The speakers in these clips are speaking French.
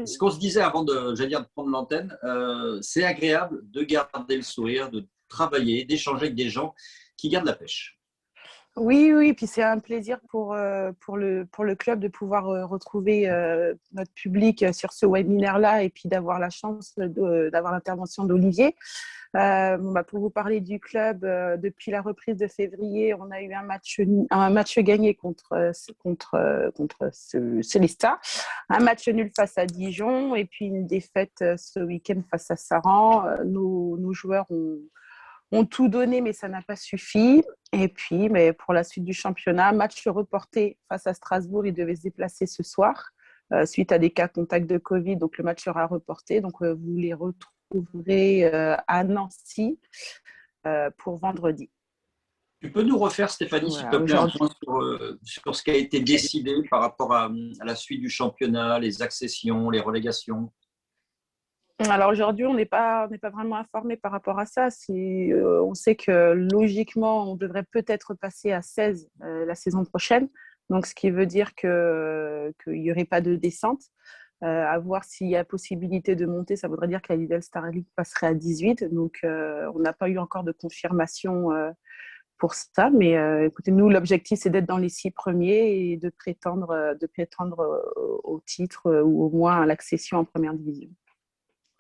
ce qu'on se disait avant de prendre l'antenne, c'est agréable de garder le sourire, de travailler, d'échanger avec des gens qui gardent la pêche. Oui, oui, puis c'est un plaisir pour le club de pouvoir retrouver notre public sur ce webinaire-là et puis d'avoir la chance d'avoir l'intervention d'Olivier. Pour vous parler du club, depuis la reprise de février, on a eu un match gagné contre Célestat, un match nul face à Dijon et puis une défaite ce week-end face à Saran. Nos joueurs ont tout donné, mais ça n'a pas suffi. Et puis, mais pour la suite du championnat, match reporté face à Strasbourg. Ils devaient se déplacer ce soir suite à des cas contacts de Covid. Donc, le match sera reporté. Donc, vous les retrouverez à Nancy pour vendredi. Tu peux nous refaire, Stéphanie, s'il te plaît, un point sur ce qui a été décidé par rapport à la suite du championnat, les accessions, les relégations? Alors aujourd'hui, on n'est pas vraiment informé par rapport à ça. On sait que logiquement, on devrait peut-être passer à 16 la saison prochaine. Donc, ce qui veut dire qu'il n'y aurait pas de descente. À voir s'il y a possibilité de monter, ça voudrait dire que la Lidl Star League passerait à 18. Donc, on n'a pas eu encore de confirmation pour ça. Mais écoutez, nous, l'objectif, c'est d'être dans les 6 premiers et de prétendre au titre ou au moins à l'accession en première division.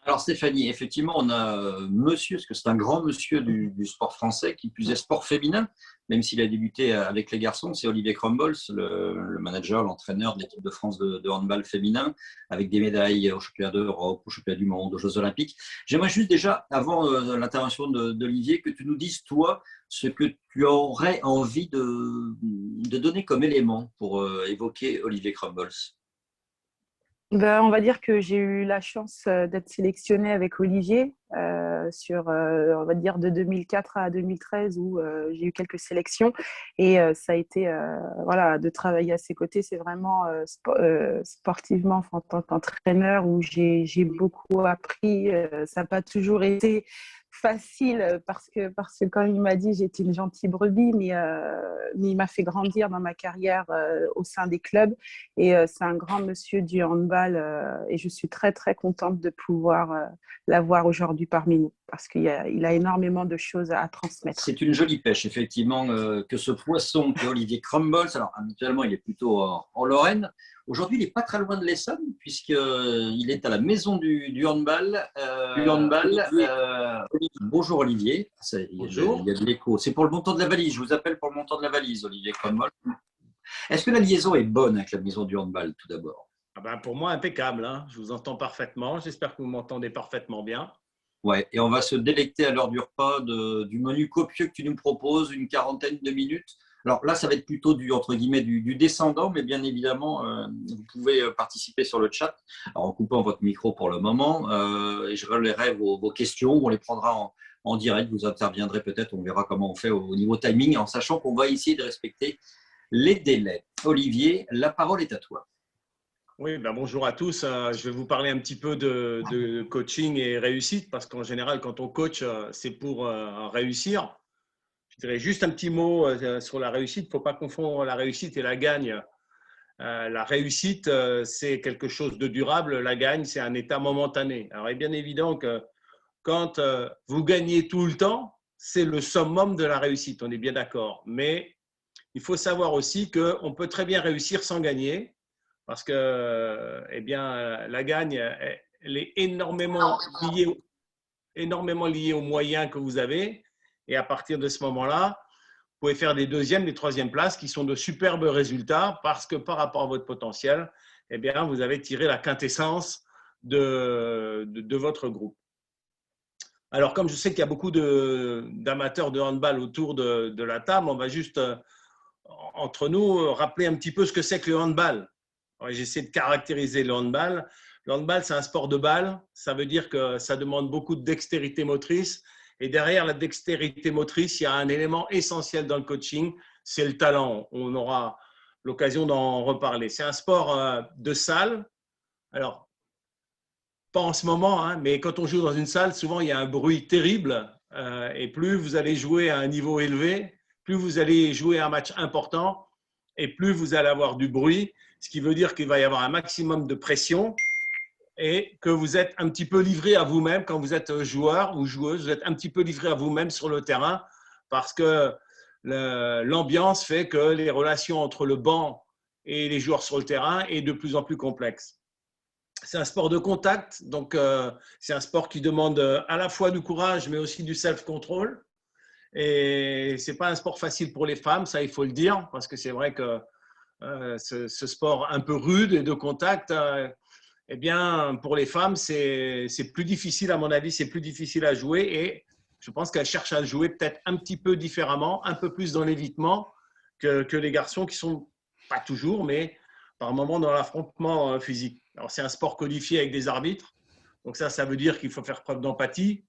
Alors Stéphanie, effectivement, on a monsieur, parce que c'est un grand monsieur du sport français, qui plus est sport féminin, même s'il a débuté avec les garçons, c'est Olivier Crumbles, le manager, l'entraîneur de l'équipe de France de handball féminin, avec des médailles au championnat d'Europe, au championnat du monde, aux Jeux Olympiques. J'aimerais juste déjà, avant l'intervention d'Olivier, que tu nous dises, toi, ce que tu aurais envie de donner comme élément pour évoquer Olivier Crumbles. On va dire que j'ai eu la chance d'être sélectionnée avec Olivier on va dire, de 2004 à 2013 où j'ai eu quelques sélections. Et ça a été, de travailler à ses côtés. C'est vraiment sportivement, en tant qu'entraîneur, où j'ai beaucoup appris. Ça n'a pas toujours été facile parce que quand il m'a dit j'étais une gentille brebis, mais il m'a fait grandir dans ma carrière au sein des clubs et c'est un grand monsieur du handball et je suis très très contente de pouvoir l'avoir aujourd'hui parmi nous parce qu'il a énormément de choses à transmettre. C'est une jolie pêche effectivement que ce poisson que Olivier Crumbles, alors habituellement il est plutôt en Lorraine. Aujourd'hui, il n'est pas très loin de l'Essonne, puisqu'il est à la maison du handball. Bonjour Olivier. Bonjour. Il y a de l'écho. C'est pour le montant de la valise. Je vous appelle pour le montant de la valise, Olivier Crumbles. Est-ce que la liaison est bonne avec la maison du handball, tout d'abord? Pour moi, impeccable. Hein. Je vous entends parfaitement. J'espère que vous m'entendez parfaitement bien. Ouais, et on va se délecter à l'heure du repas du menu copieux que tu nous proposes, une quarantaine de minutes. Alors là, ça va être plutôt entre guillemets, du descendant, mais bien évidemment, vous pouvez participer sur le chat, alors en coupant votre micro pour le moment, et je relayerai vos questions, on les prendra en direct, vous interviendrez peut-être, on verra comment on fait au niveau timing, en sachant qu'on va essayer de respecter les délais. Olivier, la parole est à toi. Oui, bonjour à tous. Je vais vous parler un petit peu de coaching et réussite, parce qu'en général, quand on coach, c'est pour réussir. Je dirais juste un petit mot sur la réussite. Il ne faut pas confondre la réussite et la gagne. La réussite, c'est quelque chose de durable. La gagne, c'est un état momentané. Alors, il est bien évident que quand vous gagnez tout le temps, c'est le summum de la réussite. On est bien d'accord. Mais il faut savoir aussi qu'on peut très bien réussir sans gagner. Parce que la gagne, elle est énormément liée aux moyens que vous avez. Et à partir de ce moment-là, vous pouvez faire des deuxièmes, des troisièmes places qui sont de superbes résultats parce que par rapport à votre potentiel, vous avez tiré la quintessence de votre groupe. Alors, comme je sais qu'il y a beaucoup d'amateurs de handball autour de la table, on va juste, entre nous, rappeler un petit peu ce que c'est que le handball. J'essaie de caractériser le handball. Le handball, c'est un sport de balle. Ça veut dire que ça demande beaucoup de dextérité motrice. Et derrière la dextérité motrice, il y a un élément essentiel dans le coaching, c'est le talent. On aura l'occasion d'en reparler. C'est un sport de salle. Alors, pas en ce moment, hein, mais quand on joue dans une salle, souvent, il y a un bruit terrible. Et plus vous allez jouer à un niveau élevé, plus vous allez jouer un match important et plus vous allez avoir du bruit. Ce qui veut dire qu'il va y avoir un maximum de pression et que vous êtes un petit peu livré à vous-même quand vous êtes joueur ou joueuse, vous êtes un petit peu livré à vous-même sur le terrain parce que l'ambiance fait que les relations entre le banc et les joueurs sur le terrain est de plus en plus complexe. C'est un sport de contact, donc c'est un sport qui demande à la fois du courage mais aussi du self-control. Et ce n'est pas un sport facile pour les femmes, ça il faut le dire, parce que c'est vrai que ce sport un peu rude et de contact, eh bien, pour les femmes, c'est plus difficile, à mon avis, c'est plus difficile à jouer et je pense qu'elles cherchent à jouer peut-être un petit peu différemment, un peu plus dans l'évitement que les garçons qui sont, pas toujours, mais par moments dans l'affrontement physique. Alors, c'est un sport codifié avec des arbitres, donc ça veut dire qu'il faut faire preuve d'empathie,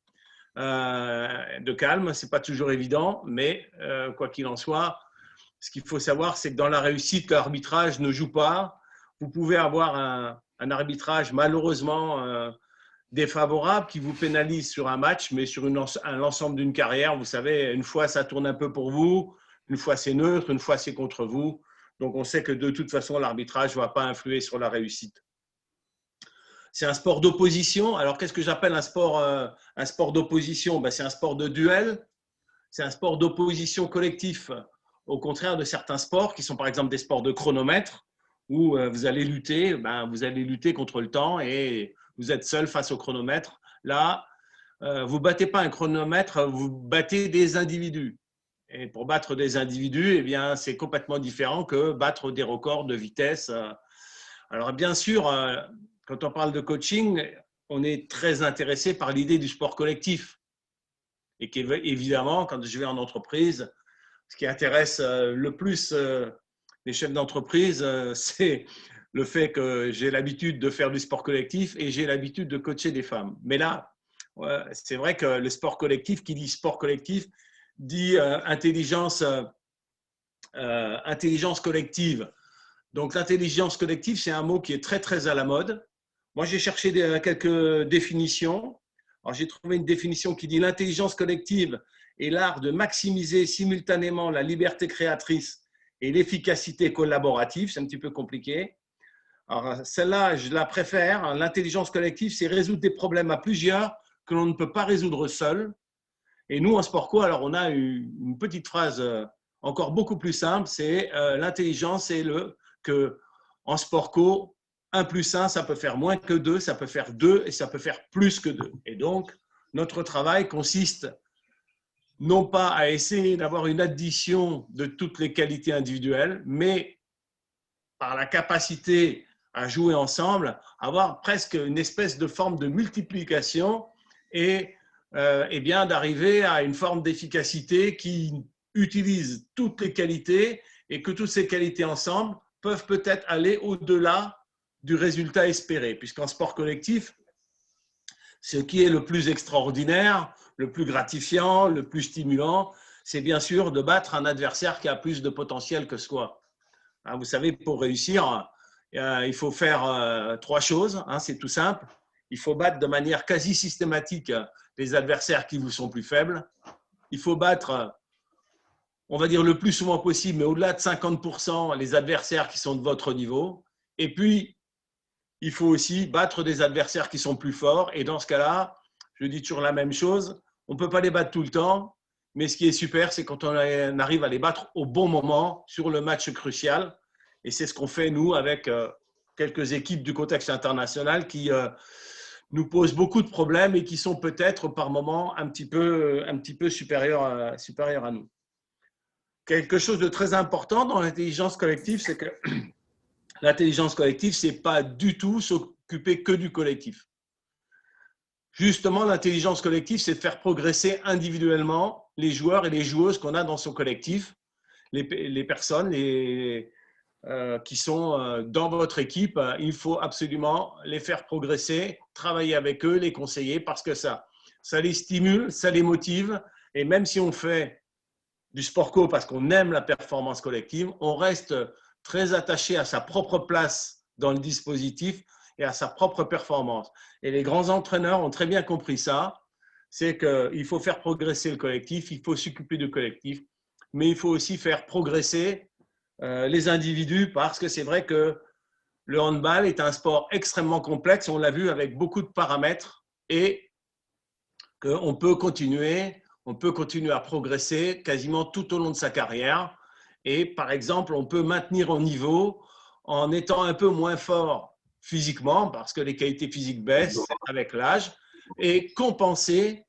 de calme, c'est pas toujours évident, mais quoi qu'il en soit, ce qu'il faut savoir, c'est que dans la réussite, l'arbitrage ne joue pas. Vous pouvez avoir un arbitrage malheureusement défavorable qui vous pénalise sur un match, mais sur l'ensemble d'une carrière, vous savez, une fois ça tourne un peu pour vous, une fois c'est neutre, une fois c'est contre vous. Donc on sait que de toute façon, l'arbitrage ne va pas influer sur la réussite. C'est un sport d'opposition. Alors qu'est-ce que j'appelle un sport d'opposition? Ben, c'est un sport de duel, c'est un sport d'opposition collectif, au contraire de certains sports qui sont par exemple des sports de chronomètre, où vous allez lutter contre le temps et vous êtes seul face au chronomètre. Là, vous ne battez pas un chronomètre, vous battez des individus. Et pour battre des individus, eh bien, c'est complètement différent que battre des records de vitesse. Alors bien sûr, quand on parle de coaching, on est très intéressé par l'idée du sport collectif. Et qu'évidemment, quand je vais en entreprise, ce qui intéresse le plus les chefs d'entreprise, c'est le fait que j'ai l'habitude de faire du sport collectif et j'ai l'habitude de coacher des femmes. Mais là, c'est vrai que le sport collectif, qui dit sport collectif, dit intelligence collective. Donc l'intelligence collective, c'est un mot qui est très, très à la mode. Moi, j'ai cherché quelques définitions. Alors, j'ai trouvé une définition qui dit l'intelligence collective est l'art de maximiser simultanément la liberté créatrice et l'efficacité collaborative. C'est un petit peu compliqué. Alors, celle-là, je la préfère. L'intelligence collective, c'est résoudre des problèmes à plusieurs que l'on ne peut pas résoudre seul. Et nous, en sport co, alors on a une petite phrase encore beaucoup plus simple, c'est l'intelligence, c'est que en sport co, 1 plus 1, ça peut faire moins que 2, ça peut faire 2 et ça peut faire plus que 2. Et donc, notre travail consiste non pas à essayer d'avoir une addition de toutes les qualités individuelles, mais par la capacité à jouer ensemble, avoir presque une espèce de forme de multiplication et bien d'arriver à une forme d'efficacité qui utilise toutes les qualités et que toutes ces qualités ensemble peuvent peut-être aller au-delà du résultat espéré. Puisqu'en sport collectif, ce qui est le plus extraordinaire, le plus gratifiant, le plus stimulant, c'est bien sûr de battre un adversaire qui a plus de potentiel que soi. Vous savez, pour réussir, il faut faire 3 choses, c'est tout simple. Il faut battre de manière quasi systématique les adversaires qui vous sont plus faibles. Il faut battre, on va dire le plus souvent possible, mais au-delà de 50%, les adversaires qui sont de votre niveau. Et puis, il faut aussi battre des adversaires qui sont plus forts. Et dans ce cas-là, je dis toujours la même chose, on ne peut pas les battre tout le temps, mais ce qui est super, c'est quand on arrive à les battre au bon moment sur le match crucial. Et c'est ce qu'on fait, nous, avec quelques équipes du contexte international qui nous posent beaucoup de problèmes et qui sont peut-être par moments un petit peu supérieures à nous. Quelque chose de très important dans l'intelligence collective, c'est que l'intelligence collective, ce n'est pas du tout s'occuper que du collectif. Justement, l'intelligence collective, c'est de faire progresser individuellement les joueurs et les joueuses qu'on a dans son collectif, les personnes qui sont dans votre équipe. Il faut absolument les faire progresser, travailler avec eux, les conseiller, parce que ça les stimule, ça les motive. Et même si on fait du sport co parce qu'on aime la performance collective, on reste très attaché à sa propre place dans le dispositif et à sa propre performance. Et les grands entraîneurs ont très bien compris ça, c'est qu'il faut faire progresser le collectif, il faut s'occuper du collectif, mais il faut aussi faire progresser les individus parce que c'est vrai que le handball est un sport extrêmement complexe, on l'a vu avec beaucoup de paramètres et qu'on peut continuer à progresser quasiment tout au long de sa carrière. Et par exemple, on peut maintenir au niveau en étant un peu moins fort physiquement parce que les qualités physiques baissent avec l'âge et compenser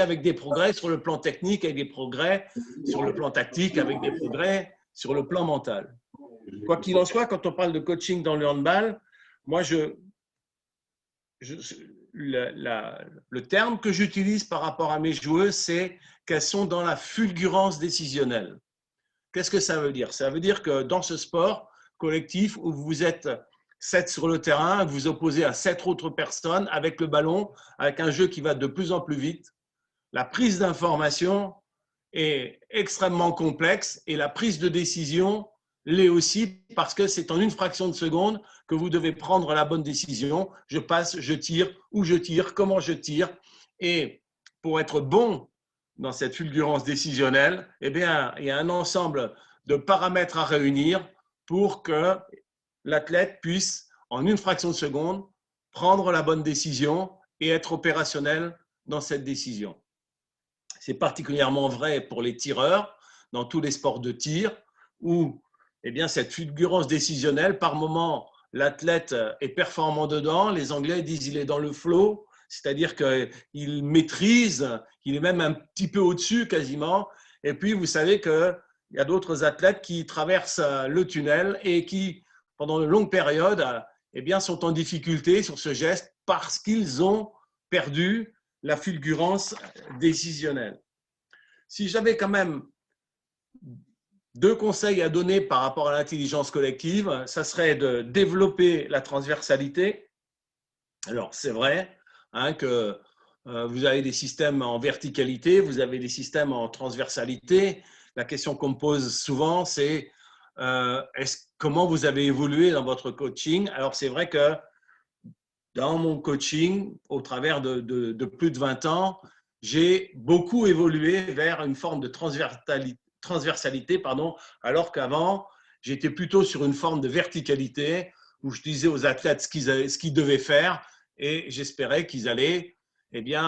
avec des progrès sur le plan technique, avec des progrès sur le plan tactique, avec des progrès sur le plan mental. Quoi qu'il en soit, quand on parle de coaching dans le handball, moi, le terme que j'utilise par rapport à mes joueuses, c'est qu'elles sont dans la fulgurance décisionnelle. Qu'est-ce que ça veut dire? Ça veut dire que dans ce sport collectif où vous êtes 7 sur le terrain, vous vous opposez à 7 autres personnes avec le ballon, avec un jeu qui va de plus en plus vite, la prise d'information est extrêmement complexe et la prise de décision l'est aussi parce que c'est en une fraction de seconde que vous devez prendre la bonne décision. Je passe, je tire, où je tire, comment je tire. Et pour être bon dans cette fulgurance décisionnelle, eh bien, il y a un ensemble de paramètres à réunir pour que l'athlète puisse, en une fraction de seconde, prendre la bonne décision et être opérationnel dans cette décision. C'est particulièrement vrai pour les tireurs, dans tous les sports de tir, où eh bien, cette fulgurance décisionnelle, par moment, l'athlète est performant dedans. Les Anglais disent qu'il est dans le flow, c'est-à-dire qu'il maîtrise, il est même un petit peu au-dessus quasiment. Et puis, vous savez qu'il y a d'autres athlètes qui traversent le tunnel et qui, pendant de longues périodes, eh bien, sont en difficulté sur ce geste parce qu'ils ont perdu la fulgurance décisionnelle. Si j'avais quand même 2 conseils à donner par rapport à l'intelligence collective, ça serait de développer la transversalité. Alors, c'est vrai que vous avez des systèmes en verticalité, vous avez des systèmes en transversalité. La question qu'on me pose souvent, c'est comment vous avez évolué dans votre coaching? Alors, c'est vrai que dans mon coaching, au travers de plus de 20 ans, j'ai beaucoup évolué vers une forme de transversalité, alors qu'avant, j'étais plutôt sur une forme de verticalité où je disais aux athlètes ce qu'ils devaient faire et j'espérais qu'ils allaient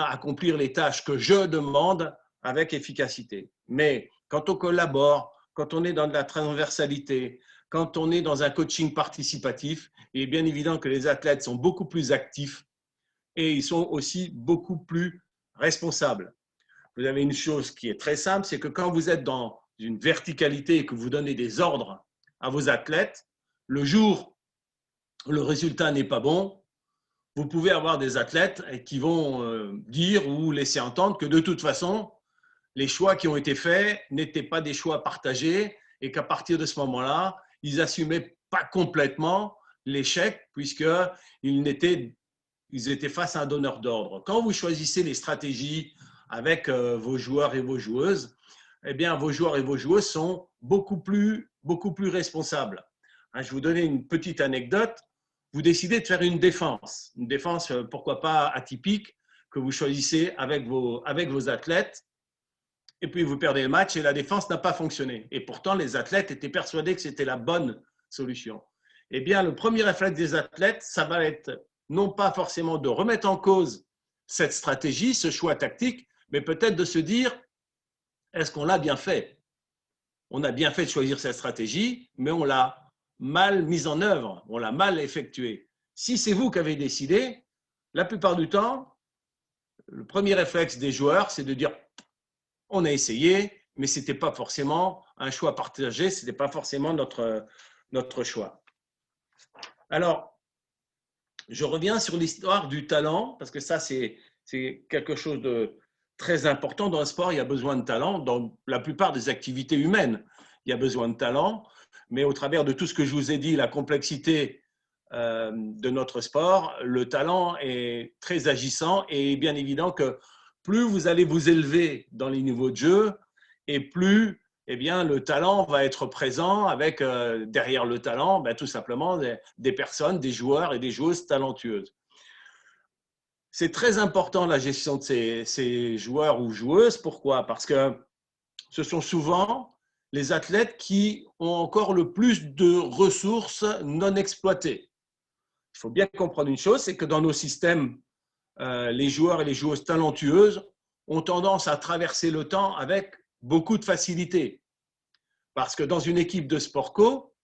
accomplir les tâches que je demande avec efficacité. Mais quand on collabore, quand on est dans de la transversalité, quand on est dans un coaching participatif, il est bien évident que les athlètes sont beaucoup plus actifs et ils sont aussi beaucoup plus responsables. Vous avez une chose qui est très simple, c'est que quand vous êtes dans une verticalité et que vous donnez des ordres à vos athlètes, le jour où le résultat n'est pas bon, vous pouvez avoir des athlètes qui vont dire ou laisser entendre que de toute façon, les choix qui ont été faits n'étaient pas des choix partagés et qu'à partir de ce moment-là, ils n'assumaient pas complètement l'échec puisqu'ils étaient face à un donneur d'ordre. Quand vous choisissez les stratégies avec vos joueurs et vos joueuses, eh bien, vos joueurs et vos joueuses sont beaucoup plus responsables. Je vais vous donner une petite anecdote. Vous décidez de faire une défense, pourquoi pas atypique, que vous choisissez avec vos athlètes, et puis vous perdez le match et la défense n'a pas fonctionné. Et pourtant, les athlètes étaient persuadés que c'était la bonne solution. Eh bien, le premier réflexe des athlètes, ça va être non pas forcément de remettre en cause cette stratégie, ce choix tactique, mais peut-être de se dire, est-ce qu'on l'a bien fait? On a bien fait de choisir cette stratégie, mais on l'a mal mise en œuvre, on l'a mal effectuée. Si c'est vous qui avez décidé, la plupart du temps, le premier réflexe des joueurs, c'est de dire, on a essayé, mais ce n'était pas forcément un choix partagé, ce n'était pas forcément notre choix. Alors, je reviens sur l'histoire du talent, parce que ça, c'est quelque chose de très important. Dans le sport, il y a besoin de talent. Dans la plupart des activités humaines, il y a besoin de talent. Mais au travers de tout ce que je vous ai dit, la complexité de notre sport, le talent est très agissant et bien évident que plus vous allez vous élever dans les niveaux de jeu et plus le talent va être présent avec derrière le talent, tout simplement des personnes, des joueurs et des joueuses talentueuses. C'est très important la gestion de ces joueurs ou joueuses. Pourquoi? Parce que ce sont souvent les athlètes qui ont encore le plus de ressources non exploitées. Il faut bien comprendre une chose, c'est que dans nos systèmes, les joueurs et les joueuses talentueuses ont tendance à traverser le temps avec beaucoup de facilité. Parce que dans une équipe de sport co,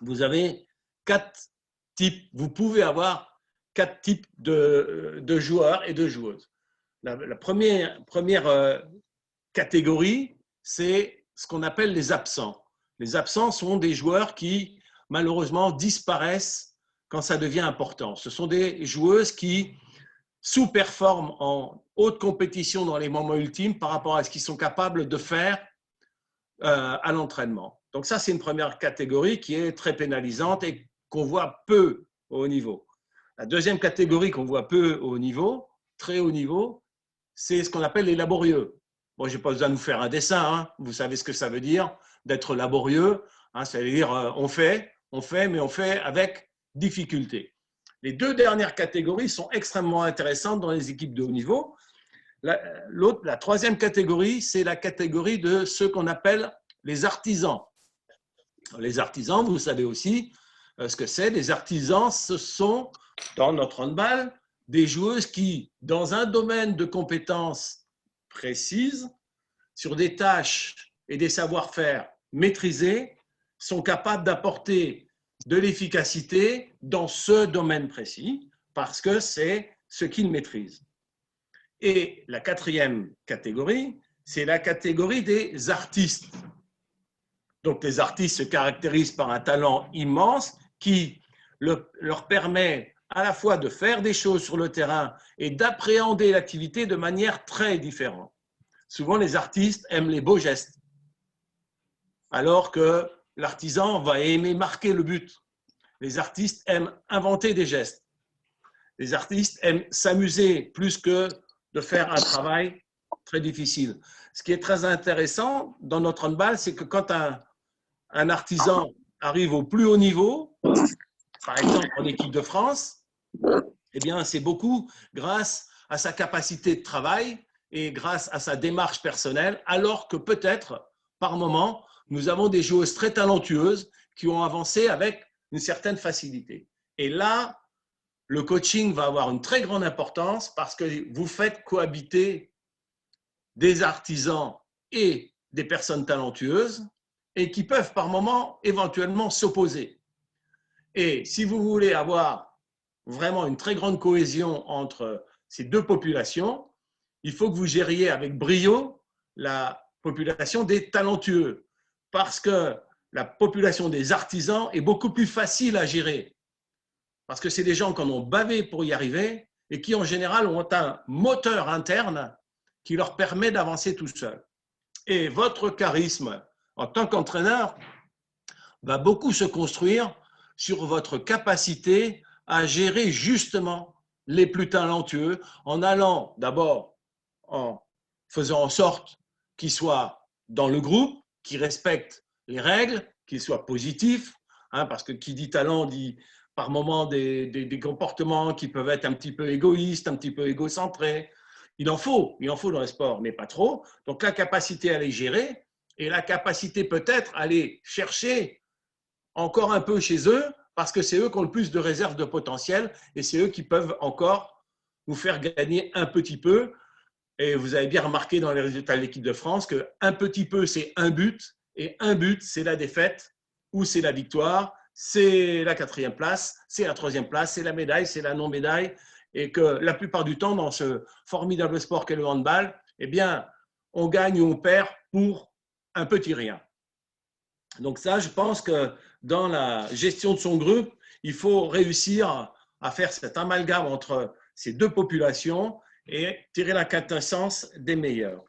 vous avez 4 types, vous pouvez avoir 4 types de joueurs et de joueuses. La première catégorie, c'est ce qu'on appelle les absents. Les absents sont des joueurs qui, malheureusement, disparaissent quand ça devient important. Ce sont des joueuses qui sous-performent en haute compétition dans les moments ultimes par rapport à ce qu'ils sont capables de faire à l'entraînement. Donc ça, c'est une première catégorie qui est très pénalisante et qu'on voit peu au haut niveau. La deuxième catégorie qu'on voit peu au haut niveau, très haut niveau, c'est ce qu'on appelle les laborieux. Bon, je n'ai pas besoin de vous faire un dessin, hein. Vous savez ce que ça veut dire d'être laborieux. Hein, ça veut dire on fait, mais on fait avec difficulté. Les 2 dernières catégories sont extrêmement intéressantes dans les équipes de haut niveau. La troisième catégorie, c'est la catégorie de ceux qu'on appelle les artisans. Les artisans, vous savez aussi ce que c'est. Les artisans, ce sont, dans notre handball, des joueuses qui, dans un domaine de compétences précises, sur des tâches et des savoir-faire maîtrisés, sont capables d'apporter de l'efficacité dans ce domaine précis, parce que c'est ce qu'ils maîtrisent. Et la 4e catégorie, c'est la catégorie des artistes. Donc, les artistes se caractérisent par un talent immense qui leur permet à la fois de faire des choses sur le terrain et d'appréhender l'activité de manière très différente. Souvent, les artistes aiment les beaux gestes, alors que l'artisan va aimer marquer le but. Les artistes aiment inventer des gestes. Les artistes aiment s'amuser plus que de faire un travail très difficile. Ce qui est très intéressant dans notre handball, c'est que quand un artisan arrive au plus haut niveau, par exemple en équipe de France, eh bien, c'est beaucoup grâce à sa capacité de travail et grâce à sa démarche personnelle, alors que peut-être, par moment, nous avons des joueuses très talentueuses qui ont avancé avec une certaine facilité. Et là, le coaching va avoir une très grande importance parce que vous faites cohabiter des artisans et des personnes talentueuses et qui peuvent par moment éventuellement s'opposer. Et si vous voulez avoir vraiment une très grande cohésion entre ces 2 populations, il faut que vous gériez avec brio la population des talentueux parce que la population des artisans est beaucoup plus facile à gérer parce que c'est des gens qui en ont bavé pour y arriver et qui en général ont un moteur interne qui leur permet d'avancer tout seul. Et votre charisme en tant qu'entraîneur va beaucoup se construire sur votre capacité à gérer justement les plus talentueux en allant d'abord en faisant en sorte qu'ils soient dans le groupe, qu'ils respectent les règles, qu'ils soient positifs, hein, parce que qui dit talent dit par moments des comportements qui peuvent être un petit peu égoïstes, un petit peu égocentrés. Il en faut dans le sport, mais pas trop. Donc la capacité à les gérer et la capacité peut-être à aller chercher encore un peu chez eux, parce que c'est eux qui ont le plus de réserves de potentiel et c'est eux qui peuvent encore vous faire gagner un petit peu. Et vous avez bien remarqué dans les résultats de l'équipe de France qu'un petit peu, c'est un but et un but, c'est la défaite ou c'est la victoire, c'est la 4e place, c'est la 3e place, c'est la médaille, c'est la non-médaille. Et que la plupart du temps, dans ce formidable sport qu'est le handball, eh bien, on gagne ou on perd pour un petit rien. Donc ça, je pense que dans la gestion de son groupe, il faut réussir à faire cet amalgame entre ces 2 populations et tirer la quintessence des meilleurs.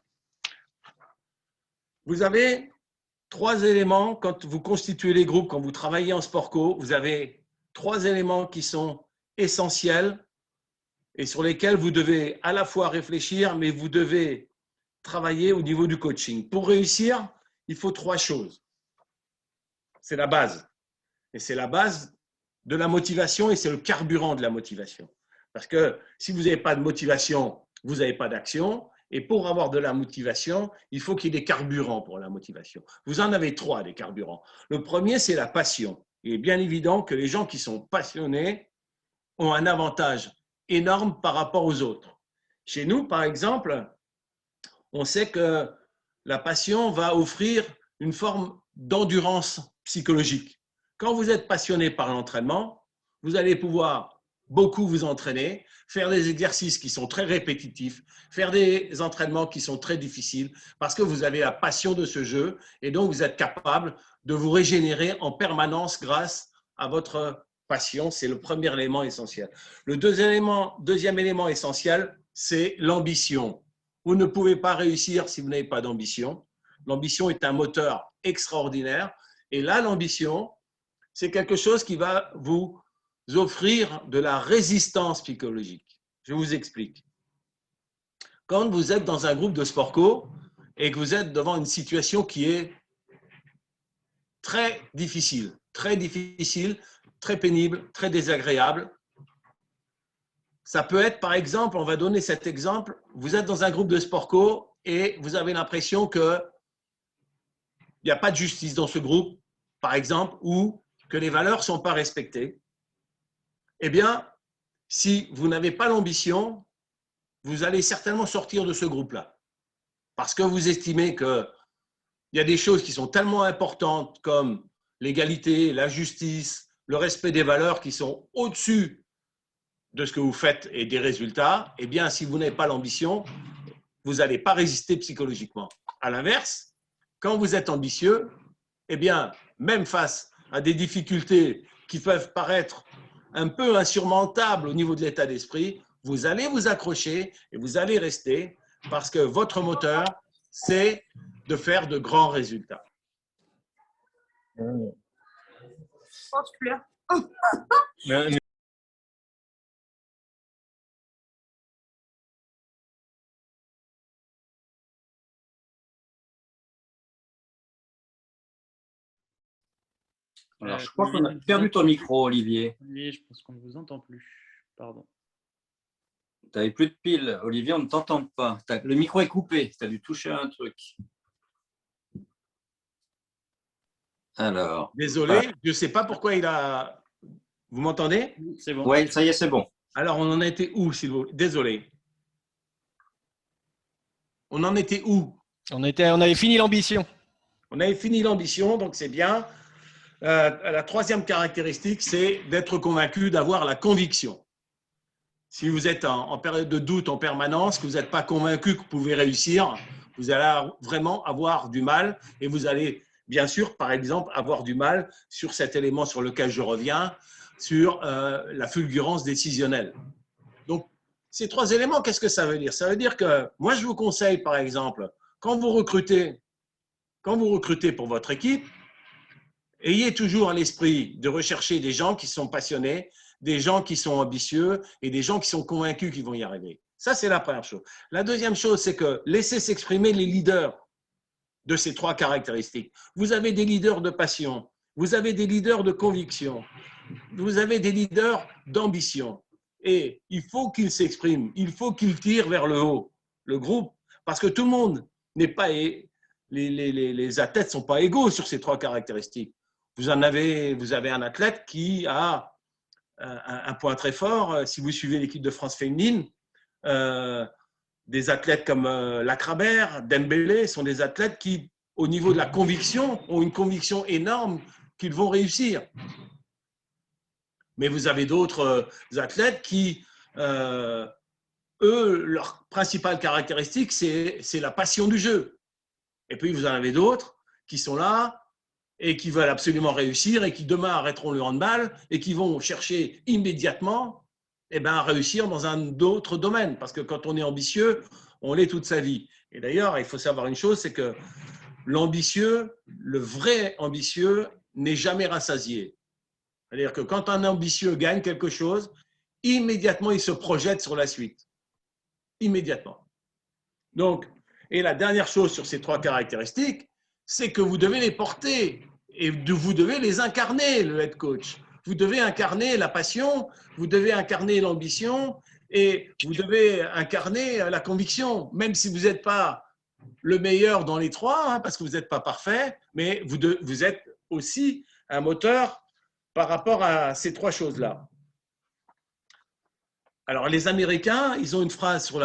Vous avez 3 éléments quand vous constituez les groupes, quand vous travaillez en sport co, vous avez 3 éléments qui sont essentiels et sur lesquels vous devez à la fois réfléchir, mais vous devez travailler au niveau du coaching. Pour réussir, il faut 3 choses. C'est la base. Et c'est la base de la motivation et c'est le carburant de la motivation. Parce que si vous n'avez pas de motivation, vous n'avez pas d'action. Et pour avoir de la motivation, il faut qu'il y ait des carburants pour la motivation. Vous en avez 3 des carburants. Le premier, c'est la passion. Il est bien évident que les gens qui sont passionnés ont un avantage énorme par rapport aux autres. Chez nous, par exemple, on sait que la passion va offrir une forme d'endurance psychologique. Quand vous êtes passionné par l'entraînement, vous allez pouvoir beaucoup vous entraîner, faire des exercices qui sont très répétitifs, faire des entraînements qui sont très difficiles parce que vous avez la passion de ce jeu et donc vous êtes capable de vous régénérer en permanence grâce à votre passion. C'est le premier élément essentiel. Le deuxième élément essentiel, c'est l'ambition. Vous ne pouvez pas réussir si vous n'avez pas d'ambition. L'ambition est un moteur extraordinaire et là, l'ambition, c'est quelque chose qui va vous offrir de la résistance psychologique. Je vous explique. Quand vous êtes dans un groupe de sport co et que vous êtes devant une situation qui est très difficile, très pénible, très désagréable, ça peut être, par exemple, on va donner cet exemple, vous êtes dans un groupe de sport co et vous avez l'impression qu'il n'y a pas de justice dans ce groupe, par exemple, ou que les valeurs ne sont pas respectées. Eh bien, si vous n'avez pas l'ambition, vous allez certainement sortir de ce groupe-là. Parce que vous estimez qu'il y a des choses qui sont tellement importantes comme l'égalité, la justice, le respect des valeurs qui sont au-dessus de ce que vous faites et des résultats. Eh bien, si vous n'avez pas l'ambition, vous n'allez pas résister psychologiquement. À l'inverse, quand vous êtes ambitieux, eh bien, même face à des difficultés qui peuvent paraître un peu insurmontable au niveau de l'état d'esprit, vous allez vous accrocher et vous allez rester parce que votre moteur, c'est de faire de grands résultats. Oh, tu pleures. Alors, je crois qu'on a perdu ton micro, Olivier. Oui, je pense qu'on ne vous entend plus. Pardon. Tu n'avais plus de pile. Olivier, on ne t'entend pas. Le micro est coupé. Tu as dû toucher à un truc. Alors. Désolé, je ne sais pas pourquoi il a… Vous m'entendez? C'est bon. Oui, ça y est, c'est bon. Alors, on en était où, s'il vous plaît? Désolé. On en était où? On avait fini l'ambition. On avait fini l'ambition, donc c'est bien. La troisième caractéristique, c'est d'être convaincu, d'avoir la conviction. Si vous êtes en période de doute en permanence, que vous n'êtes pas convaincu que vous pouvez réussir, vous allez vraiment avoir du mal et vous allez, bien sûr, par exemple, avoir du mal sur cet élément sur lequel je reviens, sur la fulgurance décisionnelle. Donc, ces 3 éléments, qu'est-ce que ça veut dire? Ça veut dire que moi, je vous conseille, par exemple, quand vous recrutez pour votre équipe, ayez toujours à l'esprit de rechercher des gens qui sont passionnés, des gens qui sont ambitieux et des gens qui sont convaincus qu'ils vont y arriver. Ça, c'est la première chose. La deuxième chose, c'est que laissez s'exprimer les leaders de ces 3 caractéristiques. Vous avez des leaders de passion, vous avez des leaders de conviction, vous avez des leaders d'ambition. Et il faut qu'ils s'expriment, il faut qu'ils tirent vers le haut, le groupe, parce que tout le monde n'est pas… Les athlètes ne sont pas égaux sur ces 3 caractéristiques. Vous avez un athlète qui a un point très fort. Si vous suivez l'équipe de France féminine, des athlètes comme Lacrabert, Dembélé sont des athlètes qui, au niveau de la conviction, ont une conviction énorme qu'ils vont réussir. Mais vous avez d'autres athlètes qui, eux, leur principale caractéristique, c'est la passion du jeu. Et puis, vous en avez d'autres qui sont là et qui veulent absolument réussir et qui demain arrêteront le handball et qui vont chercher immédiatement à réussir dans un autre domaine. Parce que quand on est ambitieux, on l'est toute sa vie. Et d'ailleurs, il faut savoir une chose, c'est que l'ambitieux, le vrai ambitieux, n'est jamais rassasié. C'est-à-dire que quand un ambitieux gagne quelque chose, immédiatement, il se projette sur la suite. Immédiatement. Donc, et la dernière chose sur ces 3 caractéristiques, c'est que vous devez les porter et vous devez les incarner, le head coach. Vous devez incarner la passion, vous devez incarner l'ambition Et vous devez incarner la conviction, même si vous n'êtes pas le meilleur dans les trois, hein, parce que vous n'êtes pas parfait, mais vous êtes aussi un moteur par rapport à ces trois choses-là. Alors, les Américains, ils ont une phrase sur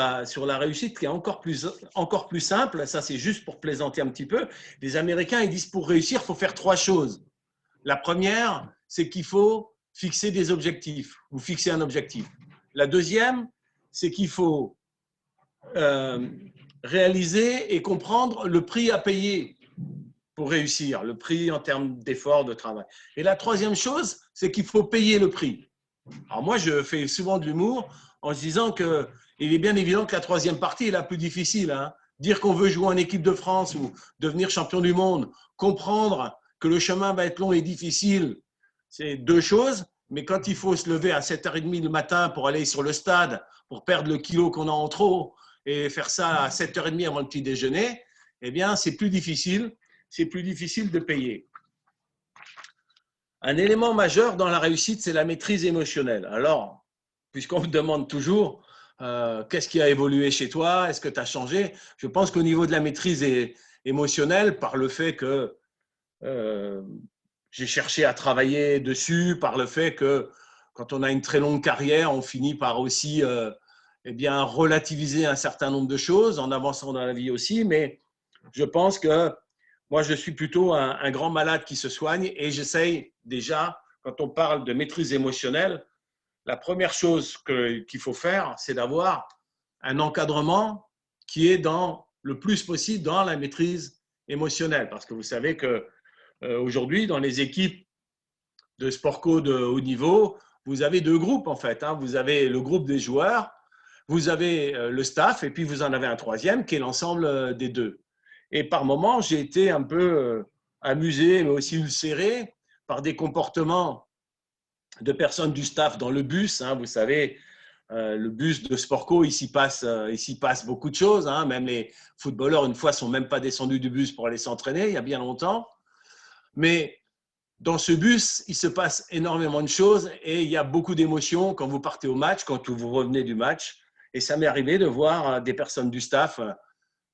la réussite qui est encore plus simple. Ça, c'est juste pour plaisanter un petit peu. Les Américains, ils disent pour réussir, il faut faire trois choses. La première, c'est qu'il faut fixer des objectifs ou fixer un objectif. La deuxième, c'est qu'il faut réaliser et comprendre le prix à payer pour réussir, le prix en termes d'effort, de travail. Et la troisième chose, c'est qu'il faut payer le prix. Alors moi, je fais souvent de l'humour en se disant qu'il est bien évident que la troisième partie est la plus difficile. Hein. Dire qu'on veut jouer en équipe de France ou devenir champion du monde, comprendre que le chemin va être long et difficile, c'est deux choses. Mais quand il faut se lever à 7h30 le matin pour aller sur le stade, pour perdre le kilo qu'on a en trop et faire ça à 7h30 avant le petit déjeuner, eh bien, c'est plus difficile de payer. Un élément majeur dans la réussite, c'est la maîtrise émotionnelle. Alors, puisqu'on me demande toujours qu'est-ce qui a évolué chez toi, est-ce que tu as changé, je pense qu'au niveau de la maîtrise émotionnelle, par le fait que j'ai cherché à travailler dessus, par le fait que quand on a une très longue carrière, on finit par aussi eh bien, relativiser un certain nombre de choses en avançant dans la vie aussi. Mais je pense que moi, je suis plutôt un grand malade qui se soigne et j'essaye déjà, quand on parle de maîtrise émotionnelle, la première chose qu'il faut faire, c'est d'avoir un encadrement qui est le plus possible dans la maîtrise émotionnelle. Parce que vous savez qu'aujourd'hui, dans les équipes de sport co de haut niveau, vous avez deux groupes en fait. Hein. Vous avez le groupe des joueurs, vous avez le staff et puis vous en avez un troisième qui est l'ensemble des deux. Et par moments, j'ai été un peu amusé, mais aussi ulcéré par des comportements de personnes du staff dans le bus. Hein. Vous savez, le bus de Sportco, il s'y passe beaucoup de choses. Hein. Même les footballeurs, une fois, ne sont même pas descendus du bus pour aller s'entraîner, il y a bien longtemps. Mais dans ce bus, il se passe énormément de choses et il y a beaucoup d'émotions quand vous partez au match, quand vous revenez du match. Et ça m'est arrivé de voir des personnes du staff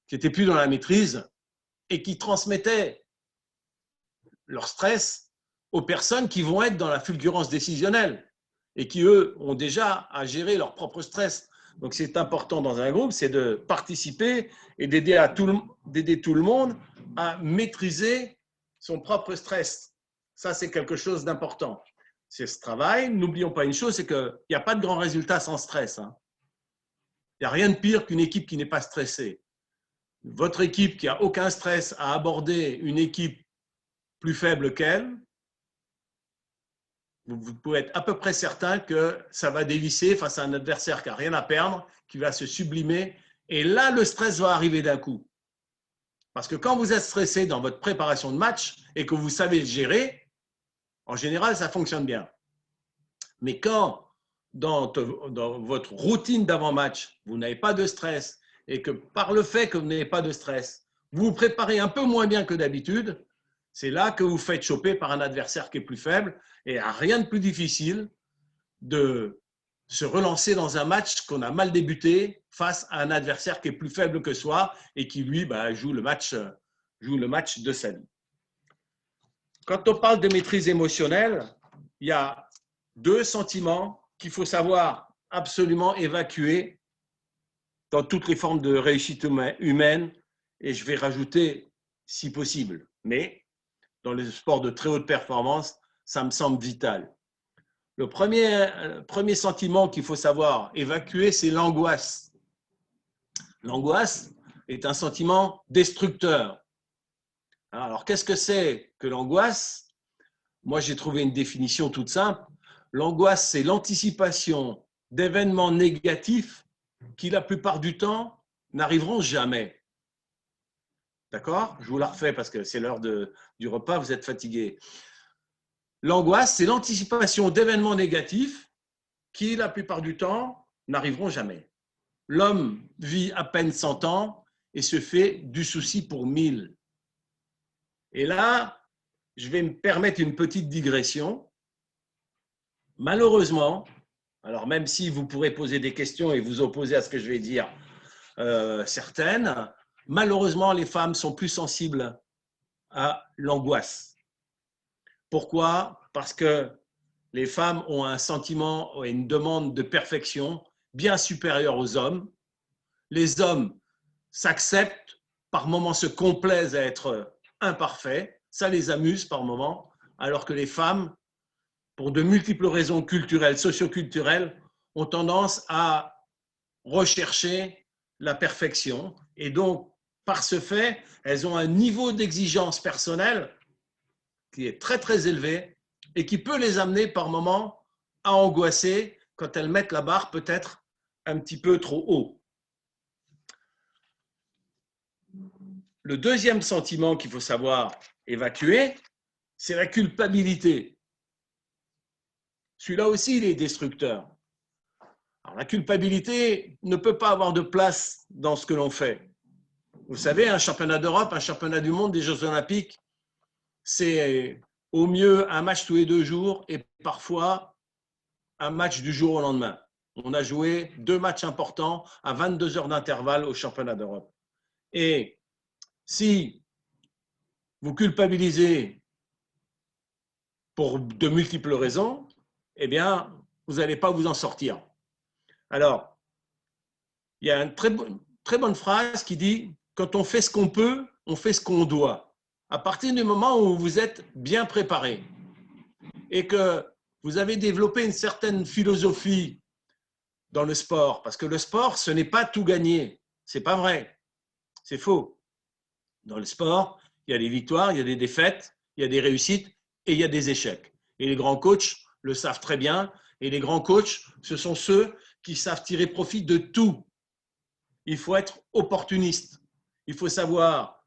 qui n'étaient plus dans la maîtrise et qui transmettaient leur stress aux personnes qui vont être dans la fulgurance décisionnelle et qui, eux, ont déjà à gérer leur propre stress. Donc, c'est important dans un groupe, c'est de participer et d'aider tout le monde à maîtriser son propre stress. Ça, c'est quelque chose d'important. C'est ce travail. N'oublions pas une chose, c'est qu'il n'y a pas de grand résultat sans stress. Hein. Il n'y a rien de pire qu'une équipe qui n'est pas stressée. Votre équipe qui n'a aucun stress à aborder une équipe plus faible qu'elle, vous pouvez être à peu près certain que ça va dévisser face à un adversaire qui n'a rien à perdre, qui va se sublimer. Et là, le stress va arriver d'un coup. Parce que quand vous êtes stressé dans votre préparation de match et que vous savez le gérer, en général, ça fonctionne bien. Mais quand, dans votre routine d'avant-match, vous n'avez pas de stress et que par le fait que vous n'avez pas de stress, vous vous préparez un peu moins bien que d'habitude, c'est là que vous faites choper par un adversaire qui est plus faible. Et il n'y a rien de plus difficile de se relancer dans un match qu'on a mal débuté face à un adversaire qui est plus faible que soi et qui, lui, joue le match de sa vie. Quand on parle de maîtrise émotionnelle, il y a deux sentiments qu'il faut savoir absolument évacuer dans toutes les formes de réussite humaine, et je vais rajouter si possible. Mais dans les sports de très haute performance, ça me semble vital. Le premier sentiment qu'il faut savoir évacuer, c'est l'angoisse. L'angoisse est un sentiment destructeur. Alors, qu'est-ce que c'est que l'angoisse? Moi, j'ai trouvé une définition toute simple. L'angoisse, c'est l'anticipation d'événements négatifs qui, la plupart du temps, n'arriveront jamais. D'accord? Je vous la refais parce que c'est l'heure du repas, vous êtes fatigués. L'angoisse, c'est l'anticipation d'événements négatifs qui, la plupart du temps, n'arriveront jamais. L'homme vit à peine 100 ans et se fait du souci pour 1000. Et là, je vais me permettre une petite digression. Malheureusement, Alors, même si vous pourrez poser des questions et vous opposer à ce que je vais dire, certaines, malheureusement, les femmes sont plus sensibles à l'angoisse. Pourquoi? Parce que les femmes ont un sentiment et une demande de perfection bien supérieure aux hommes. Les hommes s'acceptent, par moments se complaisent à être imparfaits, ça les amuse par moments, alors que les femmes, pour de multiples raisons culturelles, socioculturelles, ont tendance à rechercher la perfection. Et donc, par ce fait, elles ont un niveau d'exigence personnelle qui est très, très élevé et qui peut les amener par moments à angoisser quand elles mettent la barre peut-être un petit peu trop haut. Le deuxième sentiment qu'il faut savoir évacuer, c'est la culpabilité. Celui-là aussi, il est destructeur. Alors, la culpabilité ne peut pas avoir de place dans ce que l'on fait. Vous savez, un championnat d'Europe, un championnat du monde, des Jeux Olympiques, c'est au mieux un match tous les 2 jours et parfois un match du jour au lendemain. On a joué 2 matchs importants à 22 heures d'intervalle au championnat d'Europe. Et si vous culpabilisez pour de multiples raisons, eh bien, vous n'allez pas vous en sortir. Alors, il y a une très bonne phrase qui dit « Quand on fait ce qu'on peut, on fait ce qu'on doit ». À partir du moment où vous êtes bien préparé et que vous avez développé une certaine philosophie dans le sport, parce que le sport, ce n'est pas tout gagner. Ce n'est pas vrai. C'est faux. Dans le sport, il y a des victoires, il y a des défaites, il y a des réussites et il y a des échecs. Et les grands coachs le savent très bien. Et les grands coachs, ce sont ceux qui savent tirer profit de tout. Il faut être opportuniste. Il faut savoir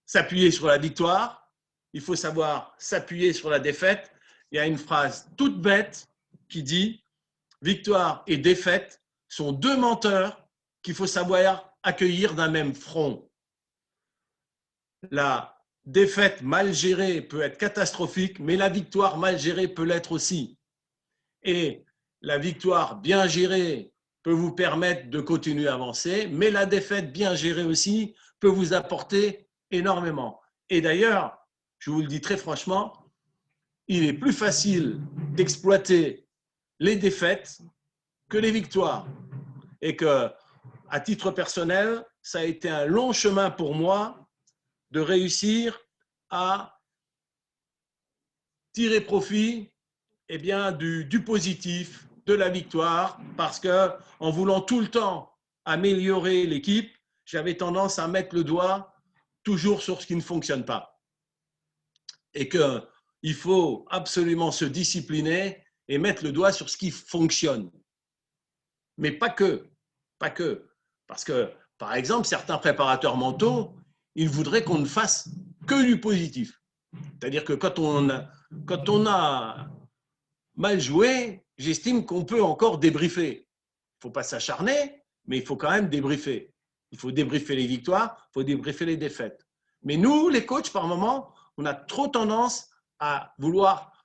s'appuyer sur la victoire. Il faut savoir s'appuyer sur la défaite. Il y a une phrase toute bête qui dit « Victoire et défaite sont 2 menteurs qu'il faut savoir accueillir d'un même front. » La défaite mal gérée peut être catastrophique, mais la victoire mal gérée peut l'être aussi. Et la victoire bien gérée peut vous permettre de continuer à avancer, mais la défaite bien gérée aussi peut vous apporter énormément. Et d'ailleurs, je vous le dis très franchement, il est plus facile d'exploiter les défaites que les victoires. Et que, à titre personnel, ça a été un long chemin pour moi de réussir à tirer profit du positif, de la victoire, parce qu'en voulant tout le temps améliorer l'équipe, j'avais tendance à mettre le doigt toujours sur ce qui ne fonctionne pas. Et qu'il faut absolument se discipliner et mettre le doigt sur ce qui fonctionne. Mais pas que. Parce que, par exemple, certains préparateurs mentaux, ils voudraient qu'on ne fasse que du positif. C'est-à-dire que quand on a mal joué, j'estime qu'on peut encore débriefer. Il ne faut pas s'acharner, mais il faut quand même débriefer. Il faut débriefer les victoires, il faut débriefer les défaites. Mais nous, les coachs, par moments, on a trop tendance à vouloir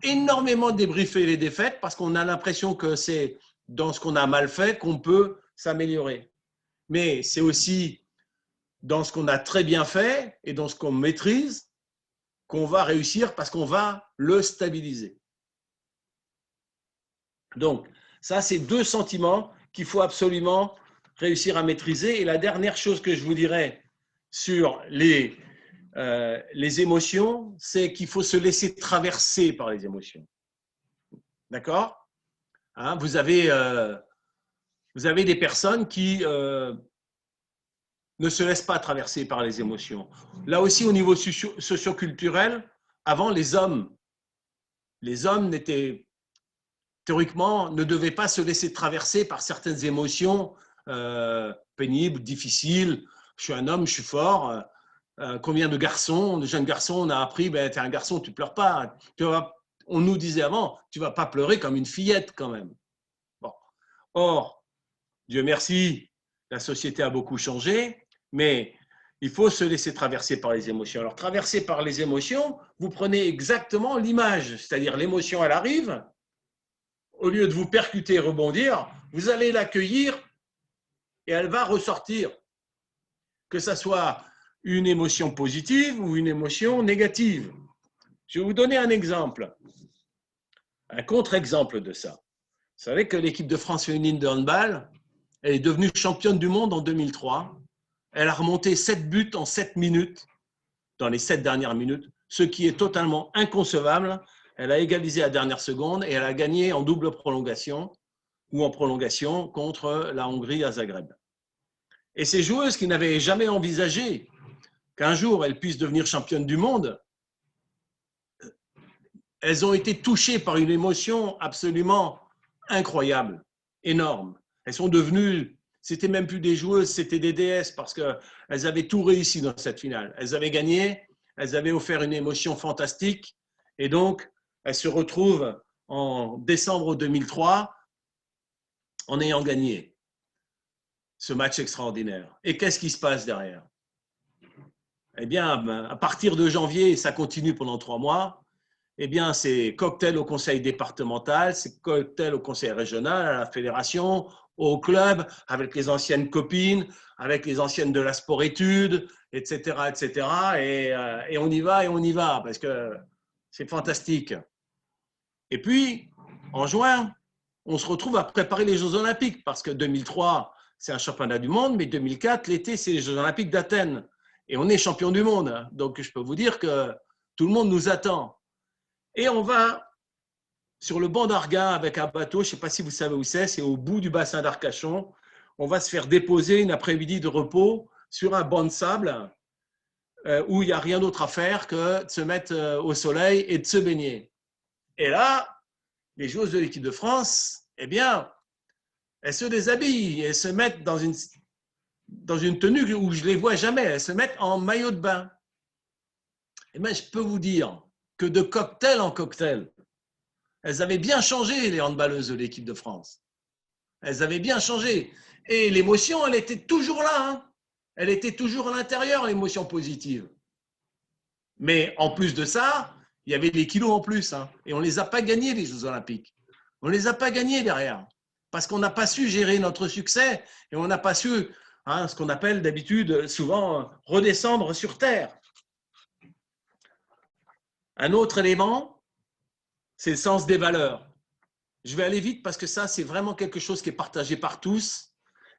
énormément débriefer les défaites parce qu'on a l'impression que c'est dans ce qu'on a mal fait qu'on peut s'améliorer. Mais c'est aussi dans ce qu'on a très bien fait et dans ce qu'on maîtrise qu'on va réussir parce qu'on va le stabiliser. Donc, ça, c'est 2 sentiments qu'il faut absolument réussir à maîtriser. Et la dernière chose que je vous dirais sur les émotions, c'est qu'il faut se laisser traverser par les émotions. D'accord ? Hein, vous avez des personnes qui ne se laissent pas traverser par les émotions. Là aussi, au niveau socioculturel, avant, les hommes n'étaient théoriquement, ne devaient pas se laisser traverser par certaines émotions pénibles, difficiles. Je suis un homme, je suis fort. Combien de jeunes garçons, on a appris, tu es un garçon, tu ne pleures pas. On nous disait avant, tu ne vas pas pleurer comme une fillette quand même. Bon. Or, Dieu merci, la société a beaucoup changé, mais il faut se laisser traverser par les émotions. Alors, traverser par les émotions, vous prenez exactement l'image, c'est-à-dire l'émotion, elle arrive, au lieu de vous percuter et rebondir, vous allez l'accueillir et elle va ressortir. Que ça soit une émotion positive ou une émotion négative. Je vais vous donner un exemple, un contre-exemple de ça. Vous savez que l'équipe de France féminine de handball, elle est devenue championne du monde en 2003. Elle a remonté 7 buts en 7 minutes, dans les 7 dernières minutes, ce qui est totalement inconcevable. Elle a égalisé à la dernière seconde et elle a gagné en double prolongation ou en prolongation contre la Hongrie à Zagreb. Et ces joueuses qui n'avaient jamais envisagé qu'un jour elles puissent devenir championnes du monde, elles ont été touchées par une émotion absolument incroyable, énorme. Elles sont devenues, c'était même plus des joueuses, c'était des déesses parce qu'elles avaient tout réussi dans cette finale. Elles avaient gagné, elles avaient offert une émotion fantastique et donc elles se retrouvent en décembre 2003 en ayant gagné ce match extraordinaire. Et qu'est-ce qui se passe derrière? Eh bien, à partir de janvier, ça continue pendant 3 mois, eh bien, c'est cocktail au conseil départemental, c'est cocktail au conseil régional, à la fédération, au club, avec les anciennes copines, avec les anciennes de la sport-études, etc., etc. Et on y va, parce que c'est fantastique. Et puis, en juin, on se retrouve à préparer les Jeux Olympiques, parce que 2003, c'est un championnat du monde, mais 2004, l'été, c'est les Jeux Olympiques d'Athènes. Et on est champion du monde. Donc, je peux vous dire que tout le monde nous attend. Et on va sur le banc d'Arguin avec un bateau, je ne sais pas si vous savez où c'est au bout du bassin d'Arcachon. On va se faire déposer une après-midi de repos sur un banc de sable où il n'y a rien d'autre à faire que de se mettre au soleil et de se baigner. Et là, les joueuses de l'équipe de France, eh bien, elles se déshabillent, elles se mettent dans une tenue où je ne les vois jamais, elles se mettent en maillot de bain. Eh bien, je peux vous dire que de cocktail en cocktail, elles avaient bien changé, les handballeuses de l'équipe de France. Elles avaient bien changé. Et l'émotion, elle était toujours là. Hein. Elle était toujours à l'intérieur, l'émotion positive. Mais en plus de ça, il y avait les kilos en plus. Hein. Et on ne les a pas gagnés, les Jeux Olympiques. On ne les a pas gagnés derrière. Parce qu'on n'a pas su gérer notre succès et on n'a pas su, ce qu'on appelle d'habitude, souvent, redescendre sur terre. Un autre élément, c'est le sens des valeurs. Je vais aller vite parce que ça, c'est vraiment quelque chose qui est partagé par tous,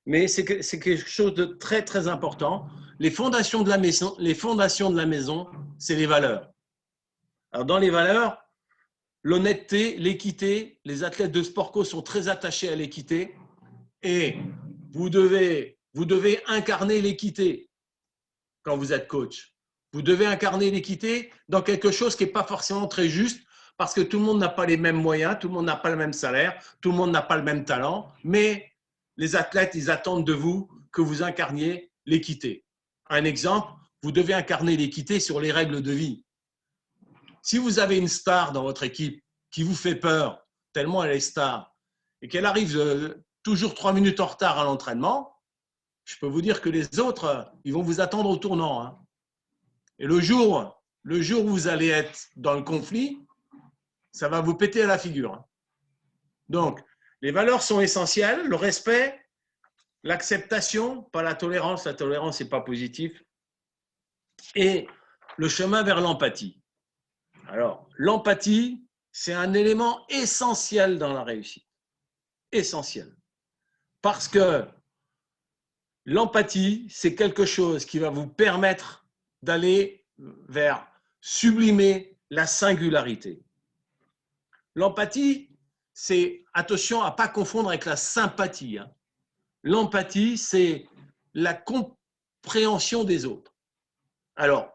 mais c'est quelque chose de très, très important. Les fondations de la maison, c'est les valeurs. Alors, dans les valeurs, l'honnêteté, l'équité, les athlètes de sport co sont très attachés à l'équité et vous devez incarner l'équité quand vous êtes coach. Vous devez incarner l'équité dans quelque chose qui n'est pas forcément très juste parce que tout le monde n'a pas les mêmes moyens, tout le monde n'a pas le même salaire, tout le monde n'a pas le même talent, mais les athlètes, ils attendent de vous que vous incarniez l'équité. Un exemple, vous devez incarner l'équité sur les règles de vie. Si vous avez une star dans votre équipe qui vous fait peur, tellement elle est star, et qu'elle arrive toujours 3 minutes en retard à l'entraînement, je peux vous dire que les autres, ils vont vous attendre au tournant. Hein. Et le jour où vous allez être dans le conflit, ça va vous péter à la figure. Hein. Donc, les valeurs sont essentielles, le respect, l'acceptation, pas la tolérance n'est pas positif, et le chemin vers l'empathie. Alors, l'empathie, c'est un élément essentiel dans la réussite. Essentiel. Parce que l'empathie, c'est quelque chose qui va vous permettre d'aller vers sublimer la singularité. L'empathie, c'est, attention à ne pas confondre avec la sympathie. Hein. L'empathie, c'est la compréhension des autres. Alors,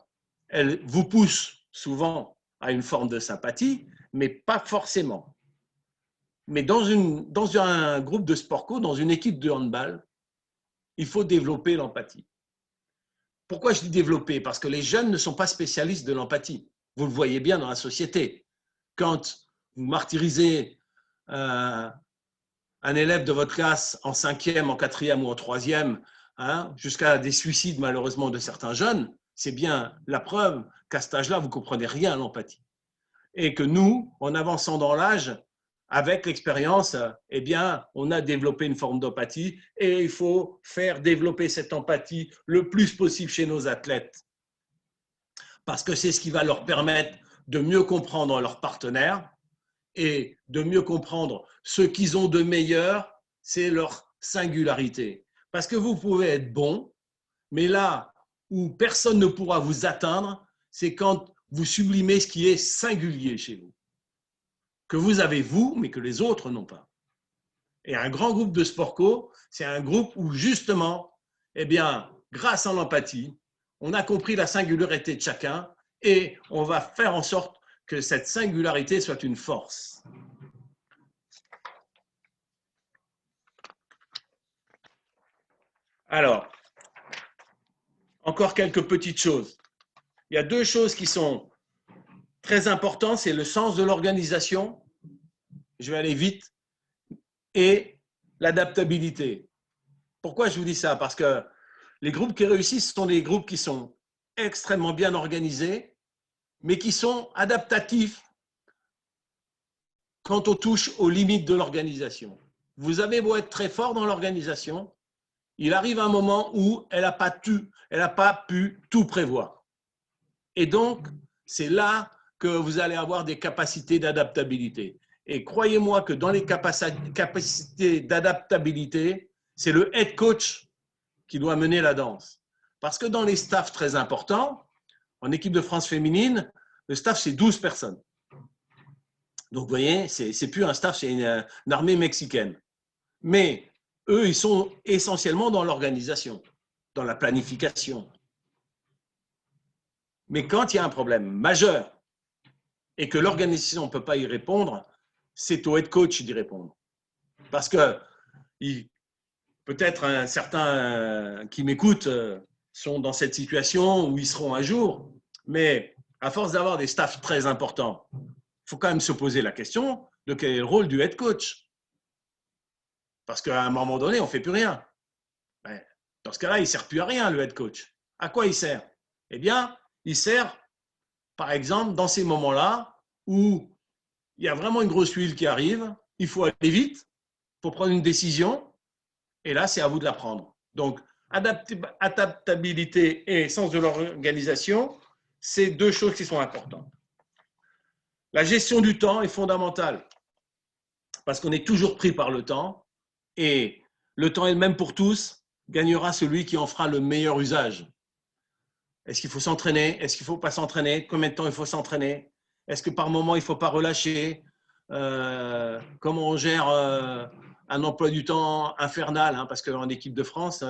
elle vous pousse souvent à une forme de sympathie, mais pas forcément. Mais dans un groupe de sport co, dans une équipe de handball, il faut développer l'empathie. Pourquoi je dis développer? Parce que les jeunes ne sont pas spécialistes de l'empathie. Vous le voyez bien dans la société. Quand vous martyrisez un élève de votre classe en 5e, en 4e ou en 3e, jusqu'à des suicides malheureusement de certains jeunes, c'est bien la preuve qu'à cet âge-là, vous ne comprenez rien à l'empathie. Et que nous, en avançant dans l'âge, avec l'expérience, eh bien, on a développé une forme d'empathie et il faut faire développer cette empathie le plus possible chez nos athlètes. Parce que c'est ce qui va leur permettre de mieux comprendre leurs partenaires et de mieux comprendre ce qu'ils ont de meilleur, c'est leur singularité. Parce que vous pouvez être bon, mais là où personne ne pourra vous atteindre, c'est quand vous sublimez ce qui est singulier chez vous. Que vous avez vous, mais que les autres n'ont pas. Et un grand groupe de sport co, c'est un groupe où justement, eh bien, grâce à l'empathie, on a compris la singularité de chacun et on va faire en sorte que cette singularité soit une force. Alors, encore quelques petites choses. Il y a deux choses qui sont très importantes, c'est le sens de l'organisation, je vais aller vite, et l'adaptabilité. Pourquoi je vous dis ça? Parce que les groupes qui réussissent sont des groupes qui sont extrêmement bien organisés, mais qui sont adaptatifs quand on touche aux limites de l'organisation. Vous avez beau être très fort dans l'organisation, il arrive un moment où elle n'a pas pu tout prévoir. Et donc, c'est là que vous allez avoir des capacités d'adaptabilité. Et croyez-moi que dans les capacités d'adaptabilité, c'est le head coach qui doit mener la danse. Parce que dans les staffs très importants, en équipe de France féminine, le staff, c'est 12 personnes. Donc, vous voyez, c'est plus un staff, c'est une armée mexicaine. Mais eux, ils sont essentiellement dans l'organisation, dans la planification. Mais quand il y a un problème majeur et que l'organisation ne peut pas y répondre, c'est au head coach d'y répondre. Parce que peut-être un certain qui m'écoute sont dans cette situation où ils seront un jour, mais à force d'avoir des staffs très importants, il faut quand même se poser la question de quel est le rôle du head coach. Parce qu'à un moment donné, on ne fait plus rien. Dans ce cas-là, il ne sert plus à rien, le head coach. À quoi il sert? Eh bien, il sert, par exemple, dans ces moments-là où il y a vraiment une grosse huile qui arrive, il faut aller vite, il faut prendre une décision, et là, c'est à vous de la prendre. Donc, adaptabilité et sens de l'organisation, c'est deux choses qui sont importantes. La gestion du temps est fondamentale, parce qu'on est toujours pris par le temps, et le temps est le même pour tous, gagnera celui qui en fera le meilleur usage. Est-ce qu'il faut s'entraîner? Est-ce qu'il ne faut pas s'entraîner? Combien de temps il faut s'entraîner? Est-ce que par moment, il ne faut pas relâcher? Comment on gère un emploi du temps infernal, hein, parce qu'en équipe de France,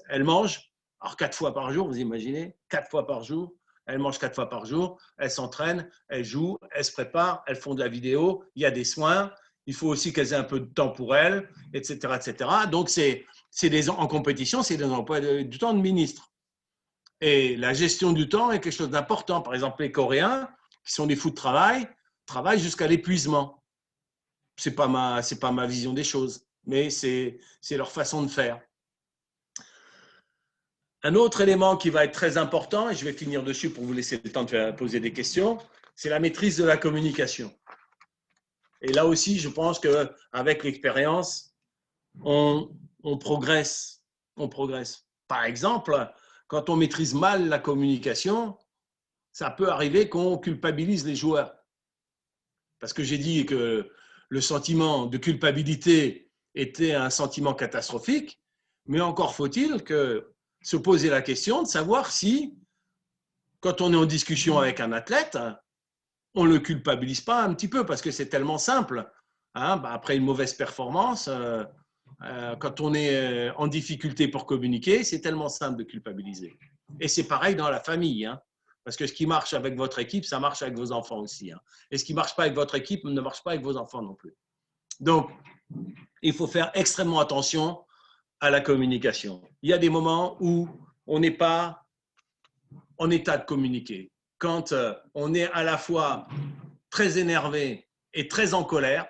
elle mange, alors 4 fois par jour, vous imaginez, 4 fois par jour, elle mange 4 fois par jour, elle s'entraîne, elle joue, elle se prépare, elles font de la vidéo, il y a des soins, il faut aussi qu'elles aient un peu de temps pour elles, etc. etc. Donc, en compétition, c'est des emplois du temps de ministre. Et la gestion du temps est quelque chose d'important. Par exemple, les Coréens, qui sont des fous de travail, travaillent jusqu'à l'épuisement. Ce n'est pas ma vision des choses, mais c'est leur façon de faire. Un autre élément qui va être très important, et je vais finir dessus pour vous laisser le temps de poser des questions, c'est la maîtrise de la communication. Et là aussi, je pense qu'avec l'expérience, on progresse. On progresse. Par exemple, quand on maîtrise mal la communication, ça peut arriver qu'on culpabilise les joueurs. Parce que j'ai dit que le sentiment de culpabilité était un sentiment catastrophique, mais encore faut-il que se poser la question de savoir si, quand on est en discussion avec un athlète, on ne le culpabilise pas un petit peu, parce que c'est tellement simple. Hein, après une mauvaise performance, quand on est en difficulté pour communiquer, c'est tellement simple de culpabiliser. Et c'est pareil dans la famille, hein, parce que ce qui marche avec votre équipe, ça marche avec vos enfants aussi. Hein, et ce qui ne marche pas avec votre équipe ne marche pas avec vos enfants non plus. Donc, il faut faire extrêmement attention à la communication. Il y a des moments où on n'est pas en état de communiquer. Quand on est à la fois très énervé et très en colère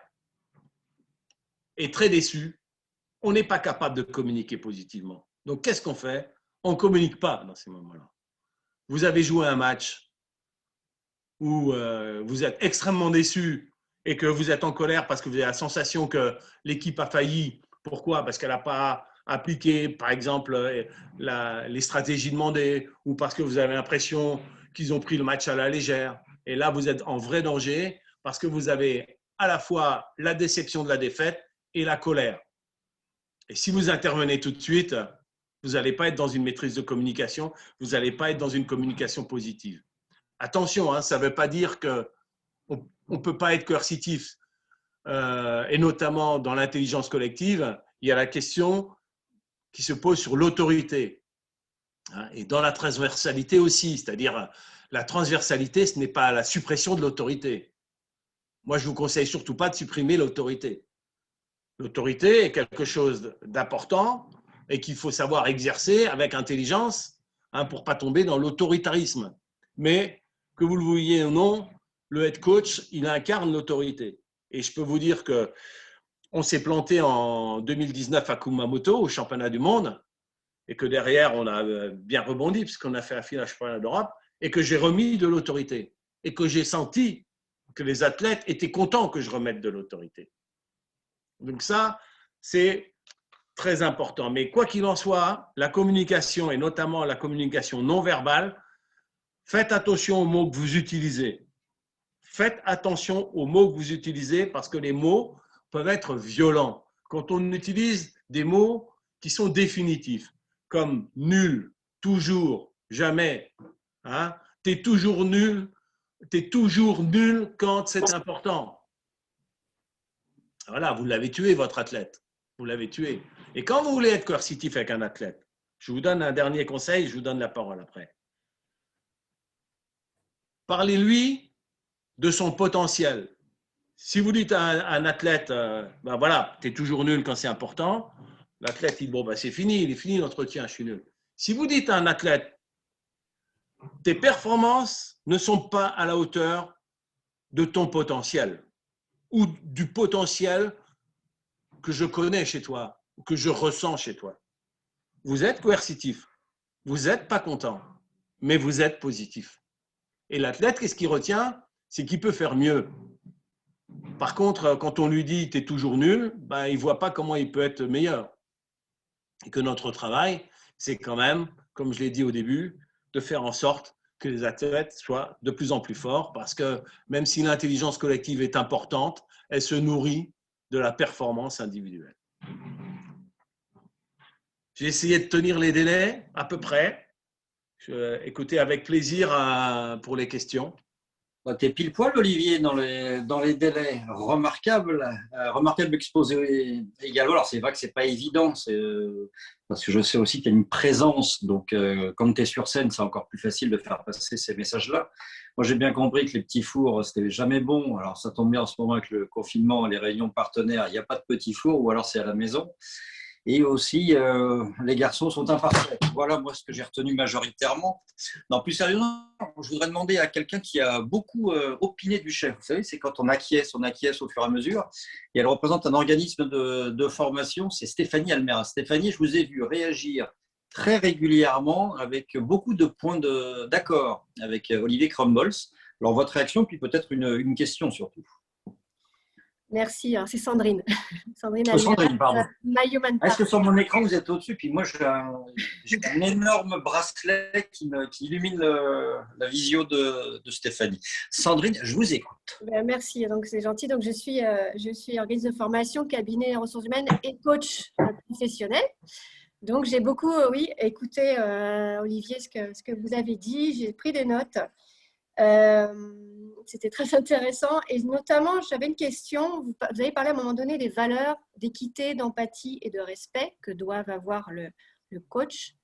et très déçu, on n'est pas capable de communiquer positivement. Donc, qu'est-ce qu'on fait? On ne communique pas dans ces moments-là. Vous avez joué un match où vous êtes extrêmement déçu et que vous êtes en colère parce que vous avez la sensation que l'équipe a failli. Pourquoi? Parce qu'elle n'a pas appliqué, par exemple, les stratégies demandées, ou parce que vous avez l'impression qu'ils ont pris le match à la légère. Et là, vous êtes en vrai danger parce que vous avez à la fois la déception de la défaite et la colère. Et si vous intervenez tout de suite, vous n'allez pas être dans une maîtrise de communication, vous n'allez pas être dans une communication positive. Attention, hein, ça ne veut pas dire qu'on ne peut pas être coercitif. Et notamment dans l'intelligence collective, il y a la question qui se pose sur l'autorité. Et dans la transversalité aussi, c'est-à-dire la transversalité, ce n'est pas la suppression de l'autorité. Moi, je ne vous conseille surtout pas de supprimer l'autorité. L'autorité est quelque chose d'important et qu'il faut savoir exercer avec intelligence pour ne pas tomber dans l'autoritarisme. Mais que vous le vouliez ou non, le head coach, il incarne l'autorité. Et je peux vous dire qu'on s'est planté en 2019 à Kumamoto, au championnat du monde, et que derrière, on a bien rebondi puisqu'on a fait un final championnat d'Europe, et que j'ai remis de l'autorité. Et que j'ai senti que les athlètes étaient contents que je remette de l'autorité. Donc ça, c'est très important. Mais quoi qu'il en soit, la communication, et notamment la communication non verbale, faites attention aux mots que vous utilisez. Faites attention aux mots que vous utilisez parce que les mots peuvent être violents. Quand on utilise des mots qui sont définitifs, comme nul, toujours, jamais, hein, t'es toujours nul quand c'est important. Voilà, vous l'avez tué, votre athlète. Vous l'avez tué. Et quand vous voulez être coercitif avec un athlète, je vous donne un dernier conseil, je vous donne la parole après. Parlez-lui de son potentiel. Si vous dites à un athlète, ben voilà, tu es toujours nul quand c'est important, l'athlète dit, bon, ben c'est fini, il est fini l'entretien, je suis nul. Si vous dites à un athlète, tes performances ne sont pas à la hauteur de ton potentiel ou du potentiel que je connais chez toi, que je ressens chez toi. Vous êtes coercitif, vous n'êtes pas content, mais vous êtes positif. Et l'athlète, qu'est-ce qu'il retient? C'est qu'il peut faire mieux. Par contre, quand on lui dit « tu es toujours nul », ben, il ne voit pas comment il peut être meilleur. Et que notre travail, c'est quand même, comme je l'ai dit au début, de faire en sorte que les athlètes soient de plus en plus forts parce que même si l'intelligence collective est importante, elle se nourrit de la performance individuelle. J'ai essayé de tenir les délais à peu près. Écoutez avec plaisir pour les questions. Tu es pile poil, Olivier, dans les délais. Remarquable exposé également. Alors, c'est vrai que ce n'est pas évident, parce que je sais aussi qu'il y a une présence. Donc, quand tu es sur scène, c'est encore plus facile de faire passer ces messages-là. Moi, j'ai bien compris que les petits fours, c'était jamais bon. Alors, ça tombe bien en ce moment avec le confinement, les réunions partenaires, il n'y a pas de petits fours, ou alors c'est à la maison. Et aussi, les garçons sont imparfaits. Voilà, moi, ce que j'ai retenu majoritairement. Non, plus sérieusement, je voudrais demander à quelqu'un qui a beaucoup opiné du chef. Vous savez, c'est quand on acquiesce au fur et à mesure. Et elle représente un organisme de formation, c'est Stéphanie Almera. Stéphanie, je vous ai vu réagir très régulièrement avec beaucoup de points d'accord avec Olivier Crumbles. Alors, votre réaction, puis peut-être une question surtout. Merci, c'est Sandrine. Sandrine, pardon. Est-ce que sur mon écran, vous êtes au-dessus? Puis moi, j'ai un énorme bracelet qui illumine la visio de Stéphanie. Sandrine, je vous écoute. Merci, donc c'est gentil. Donc, je suis organisme de formation, cabinet en ressources humaines et coach professionnel. Donc, j'ai beaucoup, écouté, Olivier, ce que vous avez dit. J'ai pris des notes. C'était très intéressant et notamment j'avais une question, vous avez parlé à un moment donné des valeurs d'équité, d'empathie et de respect que doivent avoir le coach.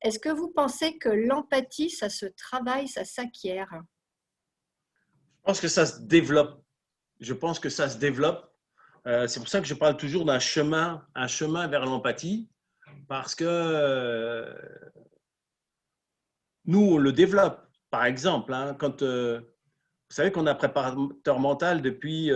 Est-ce que vous pensez que l'empathie, ça se travaille, ça s'acquiert? Je pense que ça se développe. C'est pour ça que je parle toujours d'un chemin vers l'empathie parce que nous on le développe. Par exemple, quand vous savez qu'on a préparateur mental depuis,